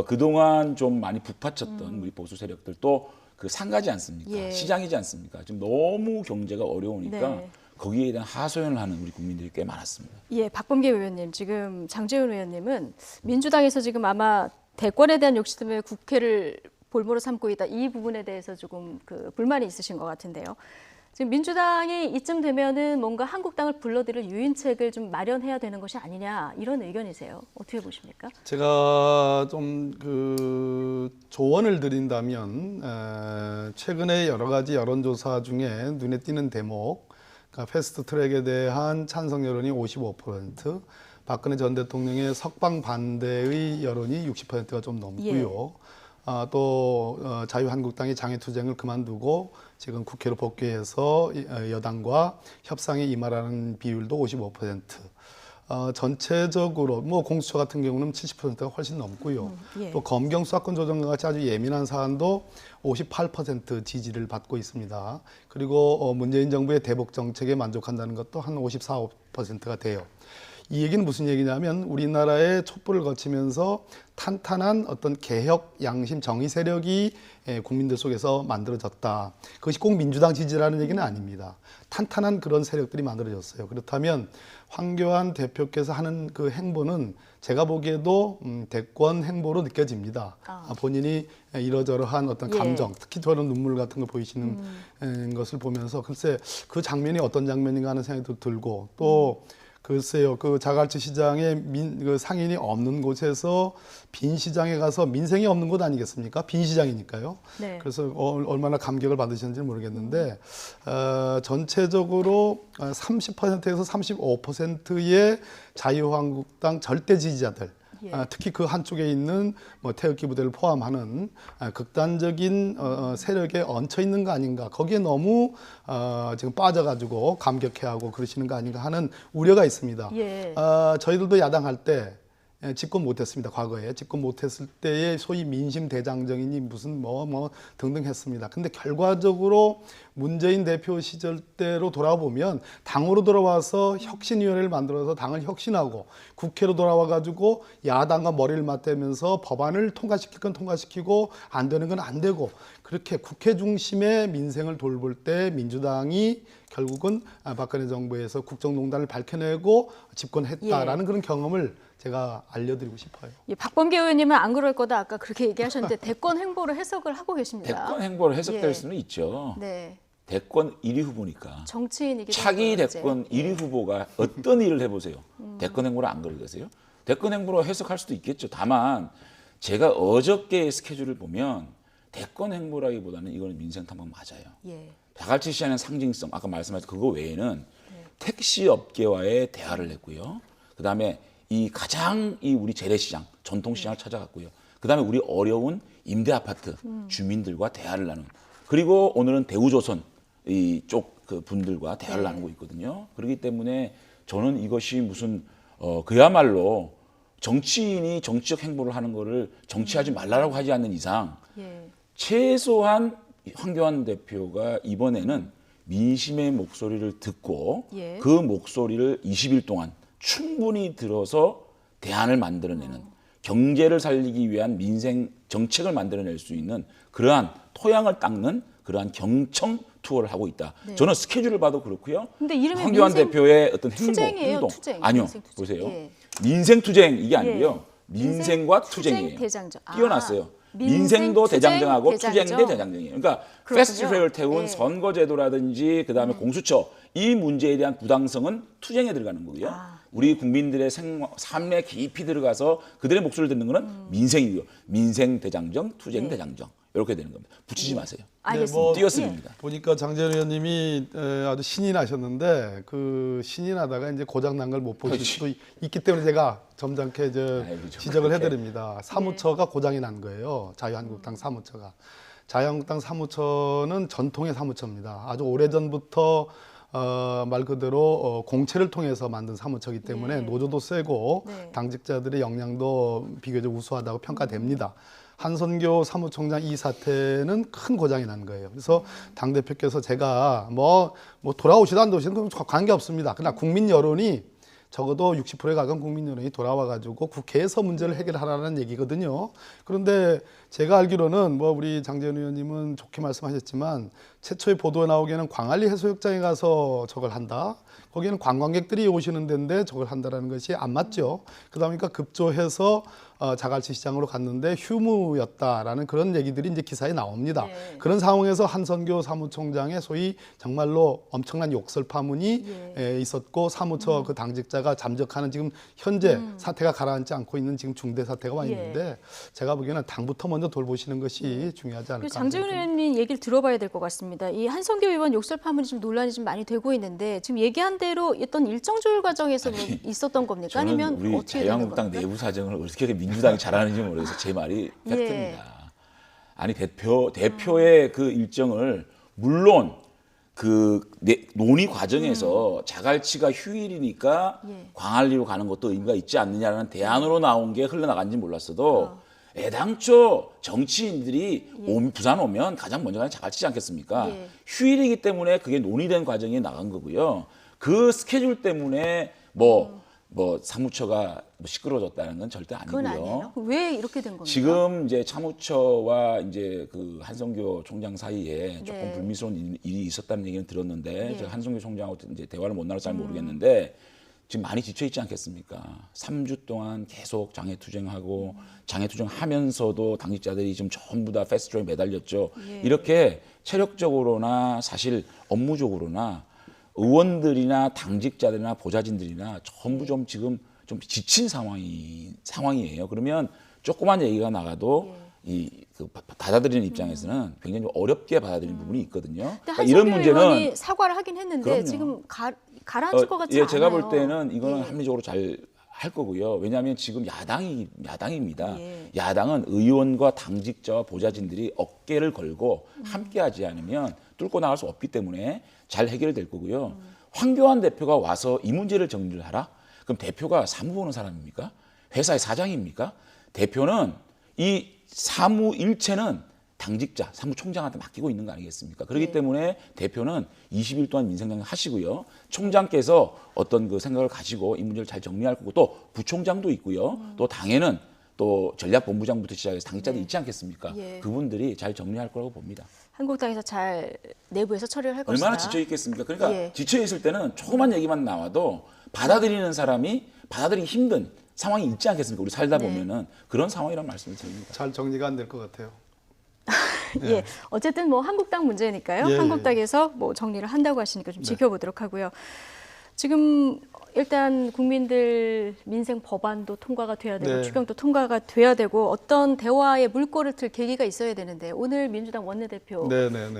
그동안 좀 많이 북받쳤던 우리 보수 세력들 또 그 상가지 않습니까? 시장이지 않습니까? 지금 너무 경제가 어려우니까 거기에 대한 하소연을 하는 우리 국민들이 꽤 많았습니다. 예, 박범계 의원님, 지금 장제훈 의원님은 민주당에서 지금 아마 대권에 대한 욕심 때문에 국회를 볼모로 삼고 있다. 이 부분에 대해서 조금 그 불만이 있으신 것 같은데요. 지금 민주당이 이쯤 되면은 뭔가 한국당을 불러들일 유인책을 좀 마련해야 되는 것이 아니냐 이런 의견이세요. 어떻게 보십니까? 제가 좀 그 조언을 드린다면 최근에 여러 가지 여론조사 중에 눈에 띄는 대목, 그러니까 패스트트랙에 대한 찬성 여론이 55%, 박근혜 전 대통령의 석방 반대의 여론이 60%가 좀 넘고요. 또 자유한국당이 장애투쟁을 그만두고 지금 국회로 복귀해서 여당과 협상에 임하라는 비율도 55%. 전체적으로 뭐 공수처 같은 경우는 70%가 훨씬 넘고요. 또 검경 수사권 조정과 같이 아주 예민한 사안도 58% 지지를 받고 있습니다. 그리고 문재인 정부의 대북 정책에 만족한다는 것도 한 54, 5%가 돼요. 이 얘기는 무슨 얘기냐면 우리나라의 촛불을 거치면서 탄탄한 어떤 개혁, 양심, 정의 세력이 국민들 속에서 만들어졌다. 그것이 꼭 민주당 지지라는 얘기는 아닙니다. 탄탄한 그런 세력들이 만들어졌어요. 그렇다면 황교안 대표께서 하는 그 행보는 제가 보기에도 대권 행보로 느껴집니다. 본인이 이러저러한 어떤 감정, 특히 저런 눈물 같은 거 보이시는 것을 보면서 글쎄 그 장면이 어떤 장면인가 하는 생각도 들고 또 글쎄요, 그 자갈치 시장에 그 상인이 없는 곳에서 빈 시장에 가서 민생이 없는 곳 아니겠습니까? 빈 시장이니까요. 그래서 얼마나 감격을 받으셨는지 모르겠는데 전체적으로 30%에서 35%의 자유한국당 절대 지지자들, 특히 그 한쪽에 있는 뭐 태극기 부대를 포함하는 극단적인 세력에 얹혀 있는 거 아닌가. 거기에 너무 지금 빠져가지고 감격해하고 그러시는 거 아닌가 하는 우려가 있습니다. 저희들도 야당할 때 집권 못했습니다. 과거에 집권 못했을 때의 소위 민심 대장정이니 무슨 뭐 등등 했습니다. 근데 결과적으로 문재인 대표 시절 때로 돌아보면 당으로 돌아와서 혁신위원회를 만들어서 당을 혁신하고 국회로 돌아와 가지고 야당과 머리를 맞대면서 법안을 통과시킬 건 통과시키고 안 되는 건 안 되고 그렇게 국회 중심의 민생을 돌볼 때 민주당이 결국은 박근혜 정부에서 국정농단을 밝혀내고 집권했다라는 그런 경험을 제가 알려드리고 싶어요. 박범계 의원님은 안 그럴 거다 아까 그렇게 얘기하셨는데 대권 행보로 해석을 하고 계십니다. 대권 행보로 해석될 수는 있죠. 대권 1위 후보니까. 정치인이기도 차기 대권 1위 후보가 어떤 일을 해보세요. 대권 행보를 안 그러겠어요? 대권 행보로 해석할 수도 있겠죠. 다만 제가 어저께의 스케줄을 보면 대권 행보라기보다는 이거는 민생 탐방 맞아요. 자갈치 시장의 상징성, 아까 말씀하신 그거 외에는 택시 업계와의 대화를 했고요. 그다음에 이 가장 이 우리 재래시장, 전통시장을 찾아갔고요. 그다음에 우리 어려운 임대 아파트 주민들과 대화를 나눈. 그리고 오늘은 대우조선 이쪽 그 분들과 대화를 나누고 있거든요. 그렇기 때문에 저는 이것이 무슨 그야말로 정치인이 정치적 행보를 하는 거를 정치하지 말라라고 하지 않는 이상 최소한 황교안 대표가 이번에는 민심의 목소리를 듣고 그 목소리를 20일 동안 충분히 들어서 대안을 만들어내는 경제를 살리기 위한 민생 정책을 만들어낼 수 있는 그러한 토양을 닦는 그러한 경청 투어를 하고 있다. 저는 스케줄을 봐도 그렇고요. 황교안 대표의 어떤 행동, 아니요, 보세요. 민생 투쟁 이게 아니고요. 민생과 투쟁이에요. 뛰어났어요. 민생도 대장정하고 대장정. 투쟁대 대장정이에요. 그러니까 그렇군요. 패스트트랙을 태운 예. 선거제도라든지 그다음에 공수처 이 문제에 대한 부당성은 투쟁에 들어가는 거고요. 우리 국민들의 삶에 깊이 들어가서 그들의 목소리를 듣는 거는 민생이고요. 민생 대장정, 투쟁 대장정 이렇게 되는 겁니다. 붙이지 마세요. 알겠습니다. 띄었습니다. 보니까 장재현 의원님이 아주 신이 나셨는데 그 신이 나다가 이제 고장 난 걸 못 보실 수도 있기 때문에 제가 점잖게 지적을 해드립니다. 사무처가 고장이 난 거예요. 자유한국당 사무처가. 자유한국당 사무처는 전통의 사무처입니다. 아주 오래전부터 말 그대로 공채를 통해서 만든 사무처이기 때문에 노조도 세고 당직자들의 역량도 비교적 우수하다고 평가됩니다. 한선교 사무총장 이 사태는 큰 고장이 난 거예요. 그래서 당대표께서 제가 뭐 돌아오시도 안 돌아오시도 관계없습니다. 그러나 국민 여론이 적어도 60%에 가까운 국민 여론이 돌아와가지고 국회에서 문제를 해결하라는 얘기거든요. 그런데 제가 알기로는 뭐 우리 장재현 의원님은 좋게 말씀하셨지만 최초의 보도에 나오기에는 광안리 해수욕장에 가서 저걸 한다. 거기는 관광객들이 오시는 데인데 저걸 한다라는 것이 안 맞죠. 그러다 보니까 급조해서 자갈치 시장으로 갔는데 휴무였다라는 그런 얘기들이 이제 기사에 나옵니다. 그런 상황에서 한선교 사무총장의 소위 정말로 엄청난 욕설 파문이 있었고 사무처 그 당직자가 잠적하는 지금 현재 사태가 가라앉지 않고 있는 지금 중대 사태가 와 있는데 제가 보기에는 당부터 먼저 돌보시는 것이 중요하지 않을까. 장재훈 의원님 얘기를 들어봐야 될 것 같습니다. 이 한선교 의원 욕설 파문이 좀 논란이 좀 많이 되고 있는데 지금 얘기한 대로 어떤 일정 조율 과정에서 있었던 겁니까? 아니면 우리 어떻게 되는 겁니까? 자유한국당 내부 사정을 어떻게 민주당이 잘하는지 모르겠어서 제 말이 팩트입니다. 아니 대표의 그 일정을 물론 그 논의 과정에서 자갈치가 휴일이니까 광안리로 가는 것도 의미가 있지 않느냐라는 대안으로 나온 게 흘러나간지 몰랐어도 애당초 정치인들이 부산 오면 가장 먼저 가는 자갈치지 않겠습니까? 휴일이기 때문에 그게 논의된 과정이 나간 거고요. 그 스케줄 때문에 뭐 사무처가 시끄러워졌다는 건 절대 아니고요. 그건 아니에요. 왜 이렇게 된 겁니까? 지금 이제 차무처와 이제 그 한선교 총장 사이에 조금 불미스러운 일이 있었다는 얘기는 들었는데 제가 한선교 총장하고 이제 대화를 못 나눠서 잘 모르겠는데 지금 많이 지쳐 있지 않겠습니까? 3주 동안 계속 장애 투쟁하고 장애 투쟁하면서도 당직자들이 지금 전부 다 패스트트랙에 매달렸죠. 이렇게 체력적으로나 사실 업무적으로나 의원들이나 당직자들이나 보좌진들이나 전부 좀 지금 좀 지친 상황이에요. 그러면 조그만 얘기가 나가도 그 받아들이는 입장에서는 굉장히 좀 어렵게 받아들이는 부분이 있거든요. 그러니까 이런 문제는 사과를 하긴 했는데 그럼요. 지금 가라앉을 것 같지 않아요. 제가 볼 때는 이거는 합리적으로 잘 할 거고요. 왜냐하면 지금 야당입니다. 야당은 의원과 당직자와 보좌진들이 어깨를 걸고 함께하지 않으면 뚫고 나갈 수 없기 때문에 잘 해결될 거고요. 황교안 대표가 와서 이 문제를 정리를 하라? 그럼 대표가 사무 보는 사람입니까? 회사의 사장입니까? 대표는 이 사무 일체는 당직자, 사무총장한테 맡기고 있는 거 아니겠습니까? 그렇기 때문에 대표는 20일 동안 민생장관 하시고요. 총장께서 어떤 그 생각을 가지고 이 문제를 잘 정리할 거고 또 부총장도 있고요. 또 당에는 또 전략본부장부터 시작해서 당직자도 있지 않겠습니까? 그분들이 잘 정리할 거라고 봅니다. 한국당에서 잘 내부에서 처리를 할 것이다. 얼마나 지쳐 있겠습니까? 그러니까 지쳐 있을 때는 조그만 얘기만 나와도 받아들이는 사람이 받아들이기 힘든 상황이 있지 않겠습니까? 우리 살다 보면은 그런 상황이라는 말씀을 드립니다. 잘 정리가 안 될 것 같아요. 어쨌든 뭐 한국당 문제니까요. 한국당에서 뭐 정리를 한다고 하시니까 좀 지켜보도록 하고요. 지금 일단 국민들 민생 법안도 통과가 돼야 되고 추경도 통과가 돼야 되고 어떤 대화의 물꼬를 틀 계기가 있어야 되는데 오늘 민주당 원내대표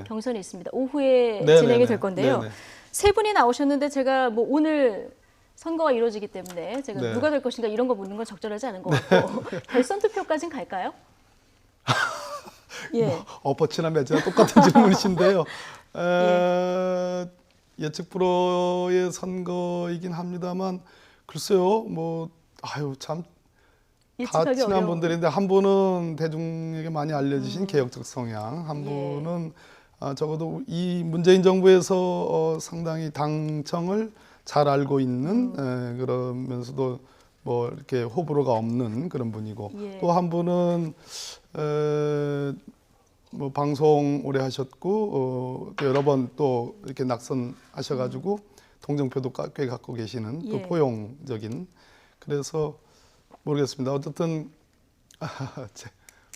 경선이 있습니다. 오후에 진행이 될 건데요. 세 분이 나오셨는데 제가 뭐 오늘 선거가 이루어지기 때문에 제가 누가 될 것인가 이런 거 묻는 건 적절하지 않은 것 같고 결선 투표까지는 갈까요? 엎어치나 매치나 똑같은 질문이신데요. 예측 불허의 선거이긴 합니다만 글쎄요, 참 다 친한 분들인데 한 분은 대중에게 많이 알려지신 개혁적 성향, 한 분은 적어도 이 문재인 정부에서 상당히 당청을 잘 알고 있는 그러면서도 뭐 이렇게 호불호가 없는 그런 분이고 또 한 분은 뭐 방송 오래 하셨고 또 여러 번 또 이렇게 낙선하셔가지고 동정표도 꽤 갖고 계시는 또 포용적인 그래서 모르겠습니다. 어쨌든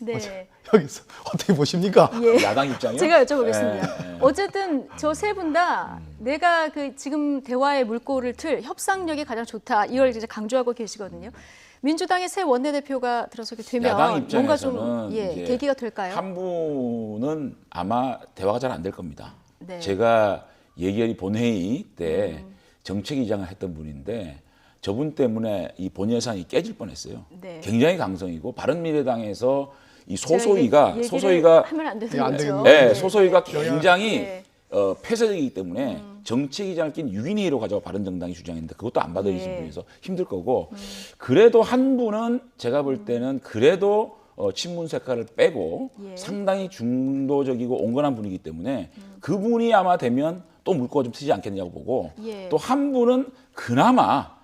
네. 여기서 어떻게 보십니까? 예. 야당 입장이요? 제가 여쭤보겠습니다. 어쨌든 저 세 분 다 내가 그 지금 대화의 물꼬를 틀 협상력이 가장 좋다. 이걸 이제 강조하고 계시거든요. 민주당의 새 원내대표가 들어서게 되면 야당 뭔가 좀 입장에서는 계기가 될까요? 한 분은 아마 대화가 잘 안 될 겁니다. 네. 제가 예결위 본회의 때 정책위장을 했던 분인데 저분 때문에 이 본예산이 깨질 뻔했어요. 네. 굉장히 강성이고 바른미래당에서 이 제가 소소위가 하면 안 되는 안 거죠. 되겠네요. 네, 소소위가 굉장히 네. 폐쇄적이기 때문에 정책위장을 낀 6인 회의로 가져가 바른정당이 주장했는데 그것도 안 받아주신 분이서 힘들 거고 그래도 한 분은 제가 볼 때는 그래도 친문 색깔을 빼고 상당히 중도적이고 온건한 분이기 때문에 그분이 아마 되면 또 물꼬가 좀 트지 않겠냐고 보고 또 한 분은 그나마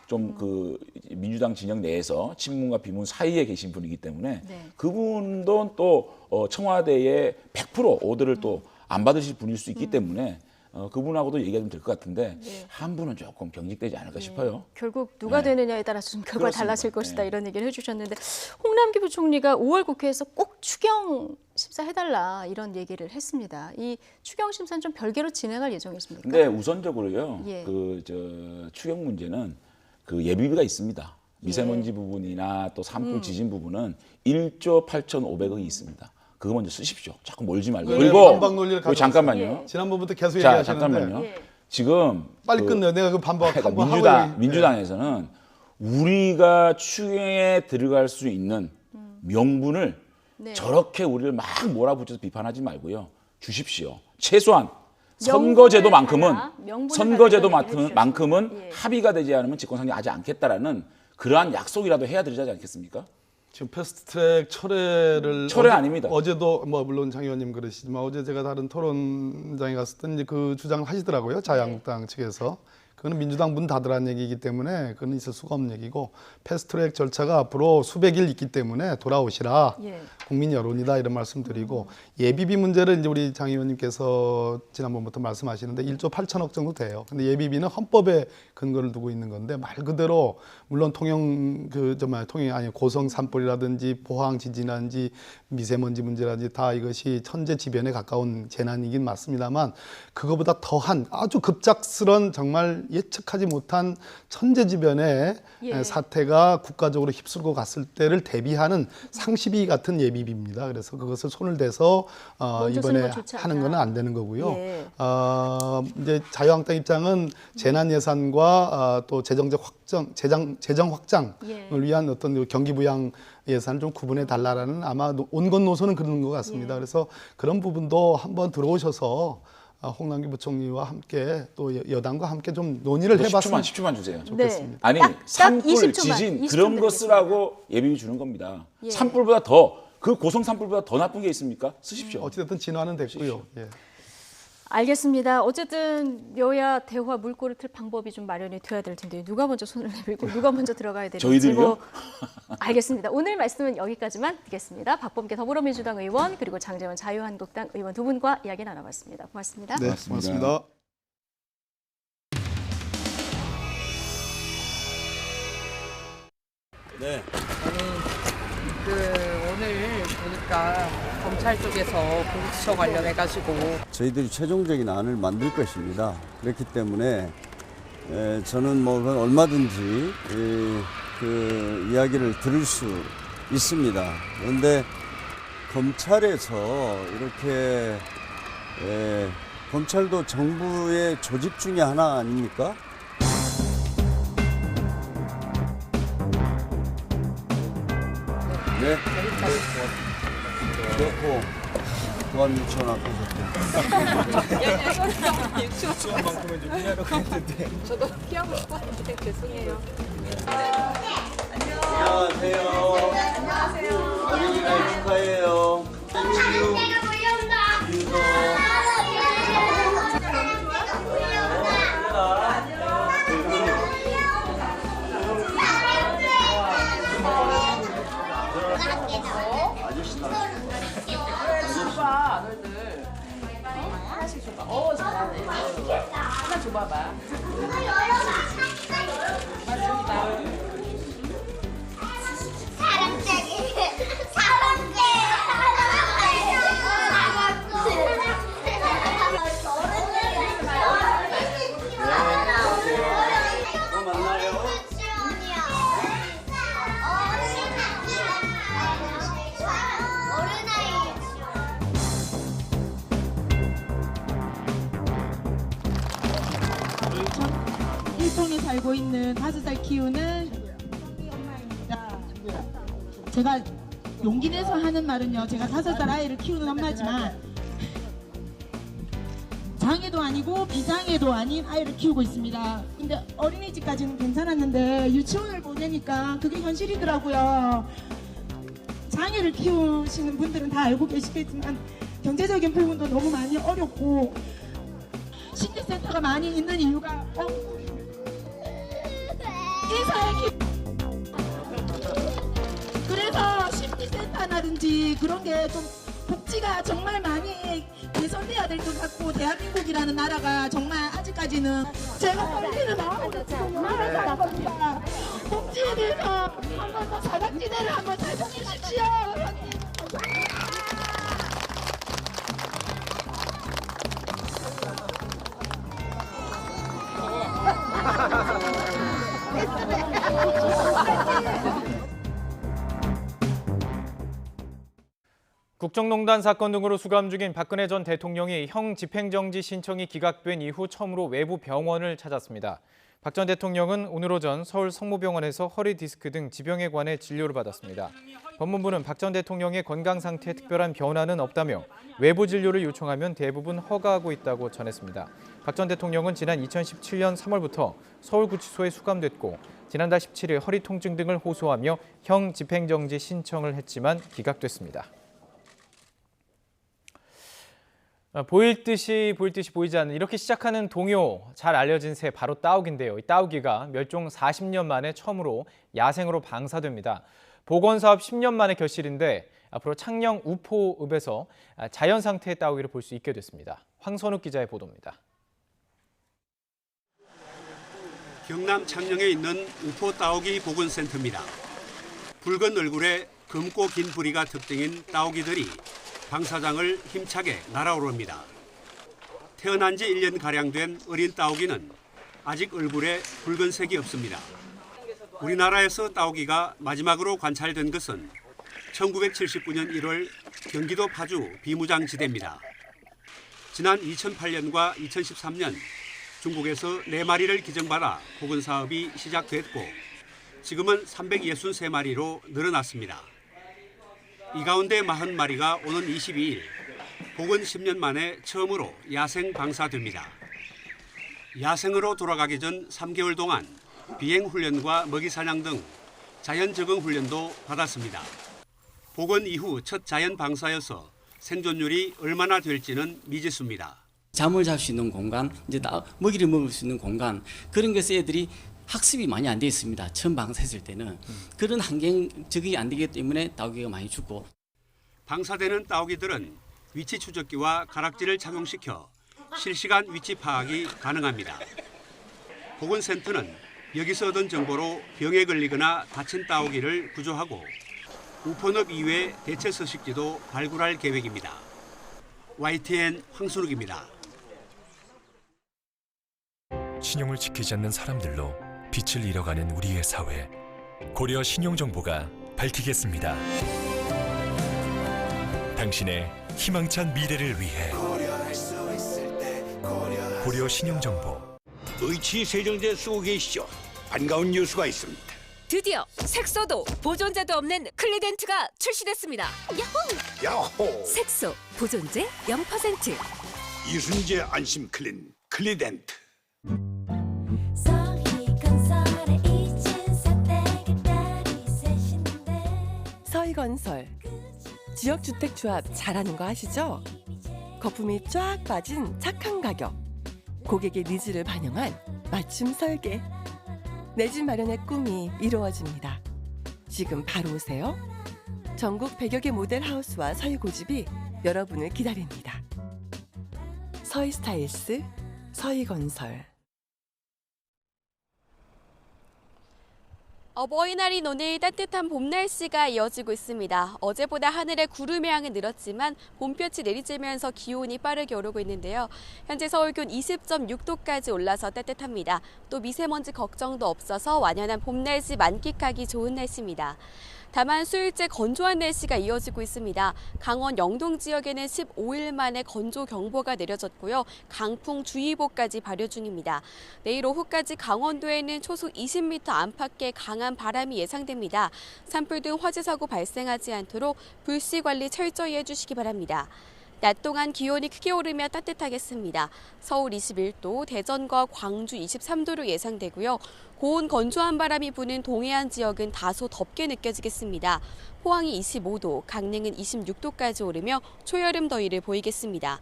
좀 그 민주당 진영 내에서 친문과 비문 사이에 계신 분이기 때문에 그분도 또 청와대에 100% 오더를 또 안 받으실 분일 수 있기 때문에 그분하고도 얘기가 좀 될 것 같은데 한 분은 조금 경직되지 않을까 싶어요. 결국 누가 되느냐에 따라서 좀 결과가 그렇습니다. 달라질 것이다 이런 얘기를 해주셨는데 홍남기 부총리가 5월 국회에서 꼭 추경 심사해달라 이런 얘기를 했습니다. 이 추경 심사는 좀 별개로 진행할 예정이십니까? 근데 우선적으로요. 예. 추경 문제는 그 예비비가 있습니다. 미세먼지 부분이나 또 산불 지진 부분은 1조 8,500억이 있습니다. 그거 먼저 쓰십시오. 자꾸 몰지 말고. 그리고 반박 논리를 잠깐만요. 지난번부터 계속 자, 얘기하시는데 잠깐만요. 지금 빨리 끝내요. 내가 그 반박 한번 하고 민주당에서는 우리가 추경에 들어갈 수 있는 명분을 저렇게 우리를 막 몰아붙여서 비판하지 말고요. 주십시오. 최소한 선거제도만큼은 합의가 되지 않으면 집권상정 하지 않겠다라는 그러한 약속이라도 해야 되지 않겠습니까? 지금 패스트트랙 철회 아닙니다. 어제도 뭐 물론 장 의원님 그러시지만 어제 제가 다른 토론장에 갔을 때 이제 그 주장을 하시더라고요. 자유한국당 측에서. 그거는 민주당 문 닫으라는 얘기이기 때문에 그건 있을 수가 없는 얘기고 패스트트랙 절차가 앞으로 수백 일 있기 때문에 돌아오시라. 국민 여론이다 이런 말씀드리고 예비비 문제를 이제 우리 장 의원님께서 지난번부터 말씀하시는데 1조 8천억 정도 돼요. 근데 예비비는 헌법에 근거를 두고 있는 건데 말 그대로 물론 통영이 아니 고성 산불이라든지 포항 지진이라든지 미세먼지 문제라든지 다 이것이 천재지변에 가까운 재난이긴 맞습니다만 그거보다 더한 아주 급작스런 정말 예측하지 못한 천재지변의 사태가 국가적으로 휩쓸고 갔을 때를 대비하는 상시비 같은 예비비입니다. 그래서 그것을 손을 대서 이번에 하는 건 안 되는 거고요. 이제 자유한국당 입장은 재난 예산과 또 재정 확장을 위한 어떤 경기 부양 예산을 좀 구분해 달라라는 아마 온건 노선은 그러는 것 같습니다. 그래서 그런 부분도 한번 들어오셔서 홍남기 부총리와 함께 또 여당과 함께 좀 논의를 해봤으면 10초만 주세요. 좋겠습니다. 아니 산불, 지진 그런 거 쓰라고 예비비 주는 겁니다. 산불보다 그 고성 산불보다 더 나쁜 게 있습니까? 쓰십시오. 어찌됐든 진화는 됐고요. 알겠습니다. 어쨌든 여야 대화 물꼬를 틀 방법이 좀 마련이 돼야 될 텐데 누가 먼저 손을 내밀고 누가 먼저 들어가야 되는지 저희들요? 알겠습니다. 오늘 말씀은 여기까지만 듣겠습니다. 박범계 더불어민주당 의원 그리고 장제원 자유한국당 의원 두 분과 이야기 나눠봤습니다. 고맙습니다. 네, 고맙습니다. 네. 오늘 보니까 검찰 쪽에서 공수처 관련해가지고 저희들이 최종적인 안을 만들 것입니다. 그렇기 때문에 저는 뭐 얼마든지 그 이야기를 들을 수 있습니다. 그런데 검찰에서 이렇게 검찰도 정부의 조직 중에 하나 아닙니까? 네. 그렇고 보안 유치원 앞에서 유치원만큼은 좀 피하려고 했는데 저도 피하고 싶었는데 죄송해요. 안녕하세요. 어린이 날 축하해요. 내가 몰려온다. 너희들 하나씩 줘봐. 잘하네. 하나 줘봐봐. 사랑짝이 유통에 살고 있는 5살 키우는 엄마입니다. 제가 용기 내서 하는 말은요, 제가 5살 아이를 키우는 엄마지만 장애도 아니고 비장애도 아닌 아이를 키우고 있습니다. 근데 어린이집까지는 괜찮았는데 유치원을 보내니까 그게 현실이더라고요. 장애를 키우시는 분들은 다 알고 계시겠지만 경제적인 부분도 너무 많이 어렵고 심리센터가 많이 있는 이유가 그래서 심리센터라든지 그런 게 좀 복지가 정말 많이 개선돼야 될 것 같고, 대한민국이라는 나라가 정말 아직까지는 제가 떨리는 마음으로 말하지 않을 겁니다. 복지에 대해서 한 번 더 사각지대를 한번 설명해 주십시오. 국정농단 사건 등으로 수감 중인 박근혜 전 대통령이 형 집행정지 신청이 기각된 이후 처음으로 외부 병원을 찾았습니다. 박 전 대통령은 오늘 오전 서울 성모병원에서 허리 디스크 등 지병에 관해 진료를 받았습니다. 법무부는 박 전 대통령의 건강 상태에 특별한 변화는 없다며 외부 진료를 요청하면 대부분 허가하고 있다고 전했습니다. 박 전 대통령은 지난 2017년 3월부터 서울구치소에 수감됐고 지난달 17일 허리 통증 등을 호소하며 형 집행정지 신청을 했지만 기각됐습니다. 보일 듯이 보이지 않는 이렇게 시작하는 동요, 잘 알려진 새 바로 따오기인데요. 이 따오기가 멸종 40년 만에 처음으로 야생으로 방사됩니다. 복원사업 10년 만에 결실인데 앞으로 창녕 우포읍에서 자연 상태의 따오기를 볼 수 있게 됐습니다. 황선욱 기자의 보도입니다. 경남 창녕에 있는 우포 따오기 복원센터입니다. 붉은 얼굴에 검고 긴 부리가 특징인 따오기들이 방사장을 힘차게 날아오릅니다. 태어난 지 1년가량 된 어린 따오기는 아직 얼굴에 붉은색이 없습니다. 우리나라에서 따오기가 마지막으로 관찰된 것은 1979년 1월 경기도 파주 비무장지대입니다. 지난 2008년과 2013년 중국에서 4마리를 기증받아 복원 사업이 시작됐고 지금은 363마리로 늘어났습니다. 이 가운데 40마리가 오는 22일 복원 10년 만에 처음으로 야생 방사됩니다. 야생으로 돌아가기 전 3개월 동안 비행 훈련과 먹이 사냥 등 자연 적응 훈련도 받았습니다. 복원 이후 첫 자연 방사여서 생존율이 얼마나 될지는 미지수입니다. 잠을 잘 수 있는 공간, 이제 먹이를 먹을 수 있는 공간, 그런 것에 애들이 학습이 많이 안 돼 있습니다. 처음 방사했을 때는. 그런 환경 적응이 안 되기 때문에 따오기가 많이 죽고. 방사되는 따오기들은 위치 추적기와 가락지를 착용시켜 실시간 위치 파악이 가능합니다. 복원센터는 여기서 얻은 정보로 병에 걸리거나 다친 따오기를 구조하고 우포늪 이외 대체 서식지도 발굴할 계획입니다. YTN 황순욱입니다. 신용을 지키지 않는 사람들로 빛을 잃어가는 우리의 사회. 고려 신용정보가 밝히겠습니다. 당신의 희망찬 미래를 위해 고려 신용정보. 의치 세정제 쓰고 계시죠? 반가운 뉴스가 있습니다. 드디어 색소도 보존제도 없는 클리덴트가 출시됐습니다. 야호! 색소, 보존제 0%. 이순재 안심 클린 클리덴트. 서희건설 지역주택조합 잘하는 거 아시죠? 거품이 쫙 빠진 착한 가격, 고객의 니즈를 반영한 맞춤 설계. 내 집 마련의 꿈이 이루어집니다. 지금 바로 오세요. 전국 100여 개 모델 하우스와 서희 고집이 여러분을 기다립니다. 서희 스타일스, 서희건설. 어버이날인 오늘 따뜻한 봄 날씨가 이어지고 있습니다. 어제보다 하늘에 구름의 양은 늘었지만 봄볕이 내리쬐면서 기온이 빠르게 오르고 있는데요. 현재 서울 기온 20.6도까지 올라서 따뜻합니다. 또 미세먼지 걱정도 없어서 완연한 봄 날씨 만끽하기 좋은 날씨입니다. 다만 수요일째 건조한 날씨가 이어지고 있습니다. 강원 영동 지역에는 15일 만에 건조 경보가 내려졌고요. 강풍주의보까지 발효 중입니다. 내일 오후까지 강원도에는 초속 20m 안팎의 강한 바람이 예상됩니다. 산불 등 화재 사고 발생하지 않도록 불씨 관리 철저히 해주시기 바랍니다. 낮 동안 기온이 크게 오르며 따뜻하겠습니다. 서울 21도, 대전과 광주 23도로 예상되고요. 고온 건조한 바람이 부는 동해안 지역은 다소 덥게 느껴지겠습니다. 포항이 25도, 강릉은 26도까지 오르며 초여름 더위를 보이겠습니다.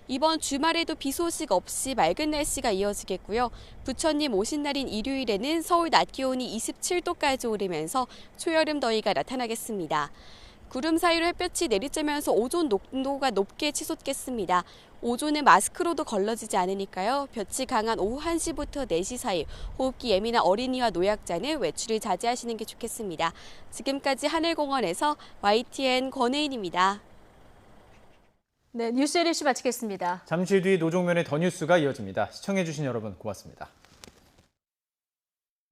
이번 주말에도 비 소식 없이 맑은 날씨가 이어지겠고요. 부처님 오신 날인 일요일에는 서울 낮 기온이 27도까지 오르면서 초여름 더위가 나타나겠습니다. 구름 사이로 햇볕이 내리쬐면서 오존 농도가 높게 치솟겠습니다. 오존은 마스크로도 걸러지지 않으니까요. 볕이 강한 오후 1시부터 4시 사이 호흡기 예민한 어린이와 노약자는 외출을 자제하시는 게 좋겠습니다. 지금까지 하늘공원에서 YTN 권혜인입니다. 네, 뉴스 1시 마치겠습니다. 잠시 뒤 노종면의 더 뉴스가 이어집니다. 시청해주신 여러분 고맙습니다.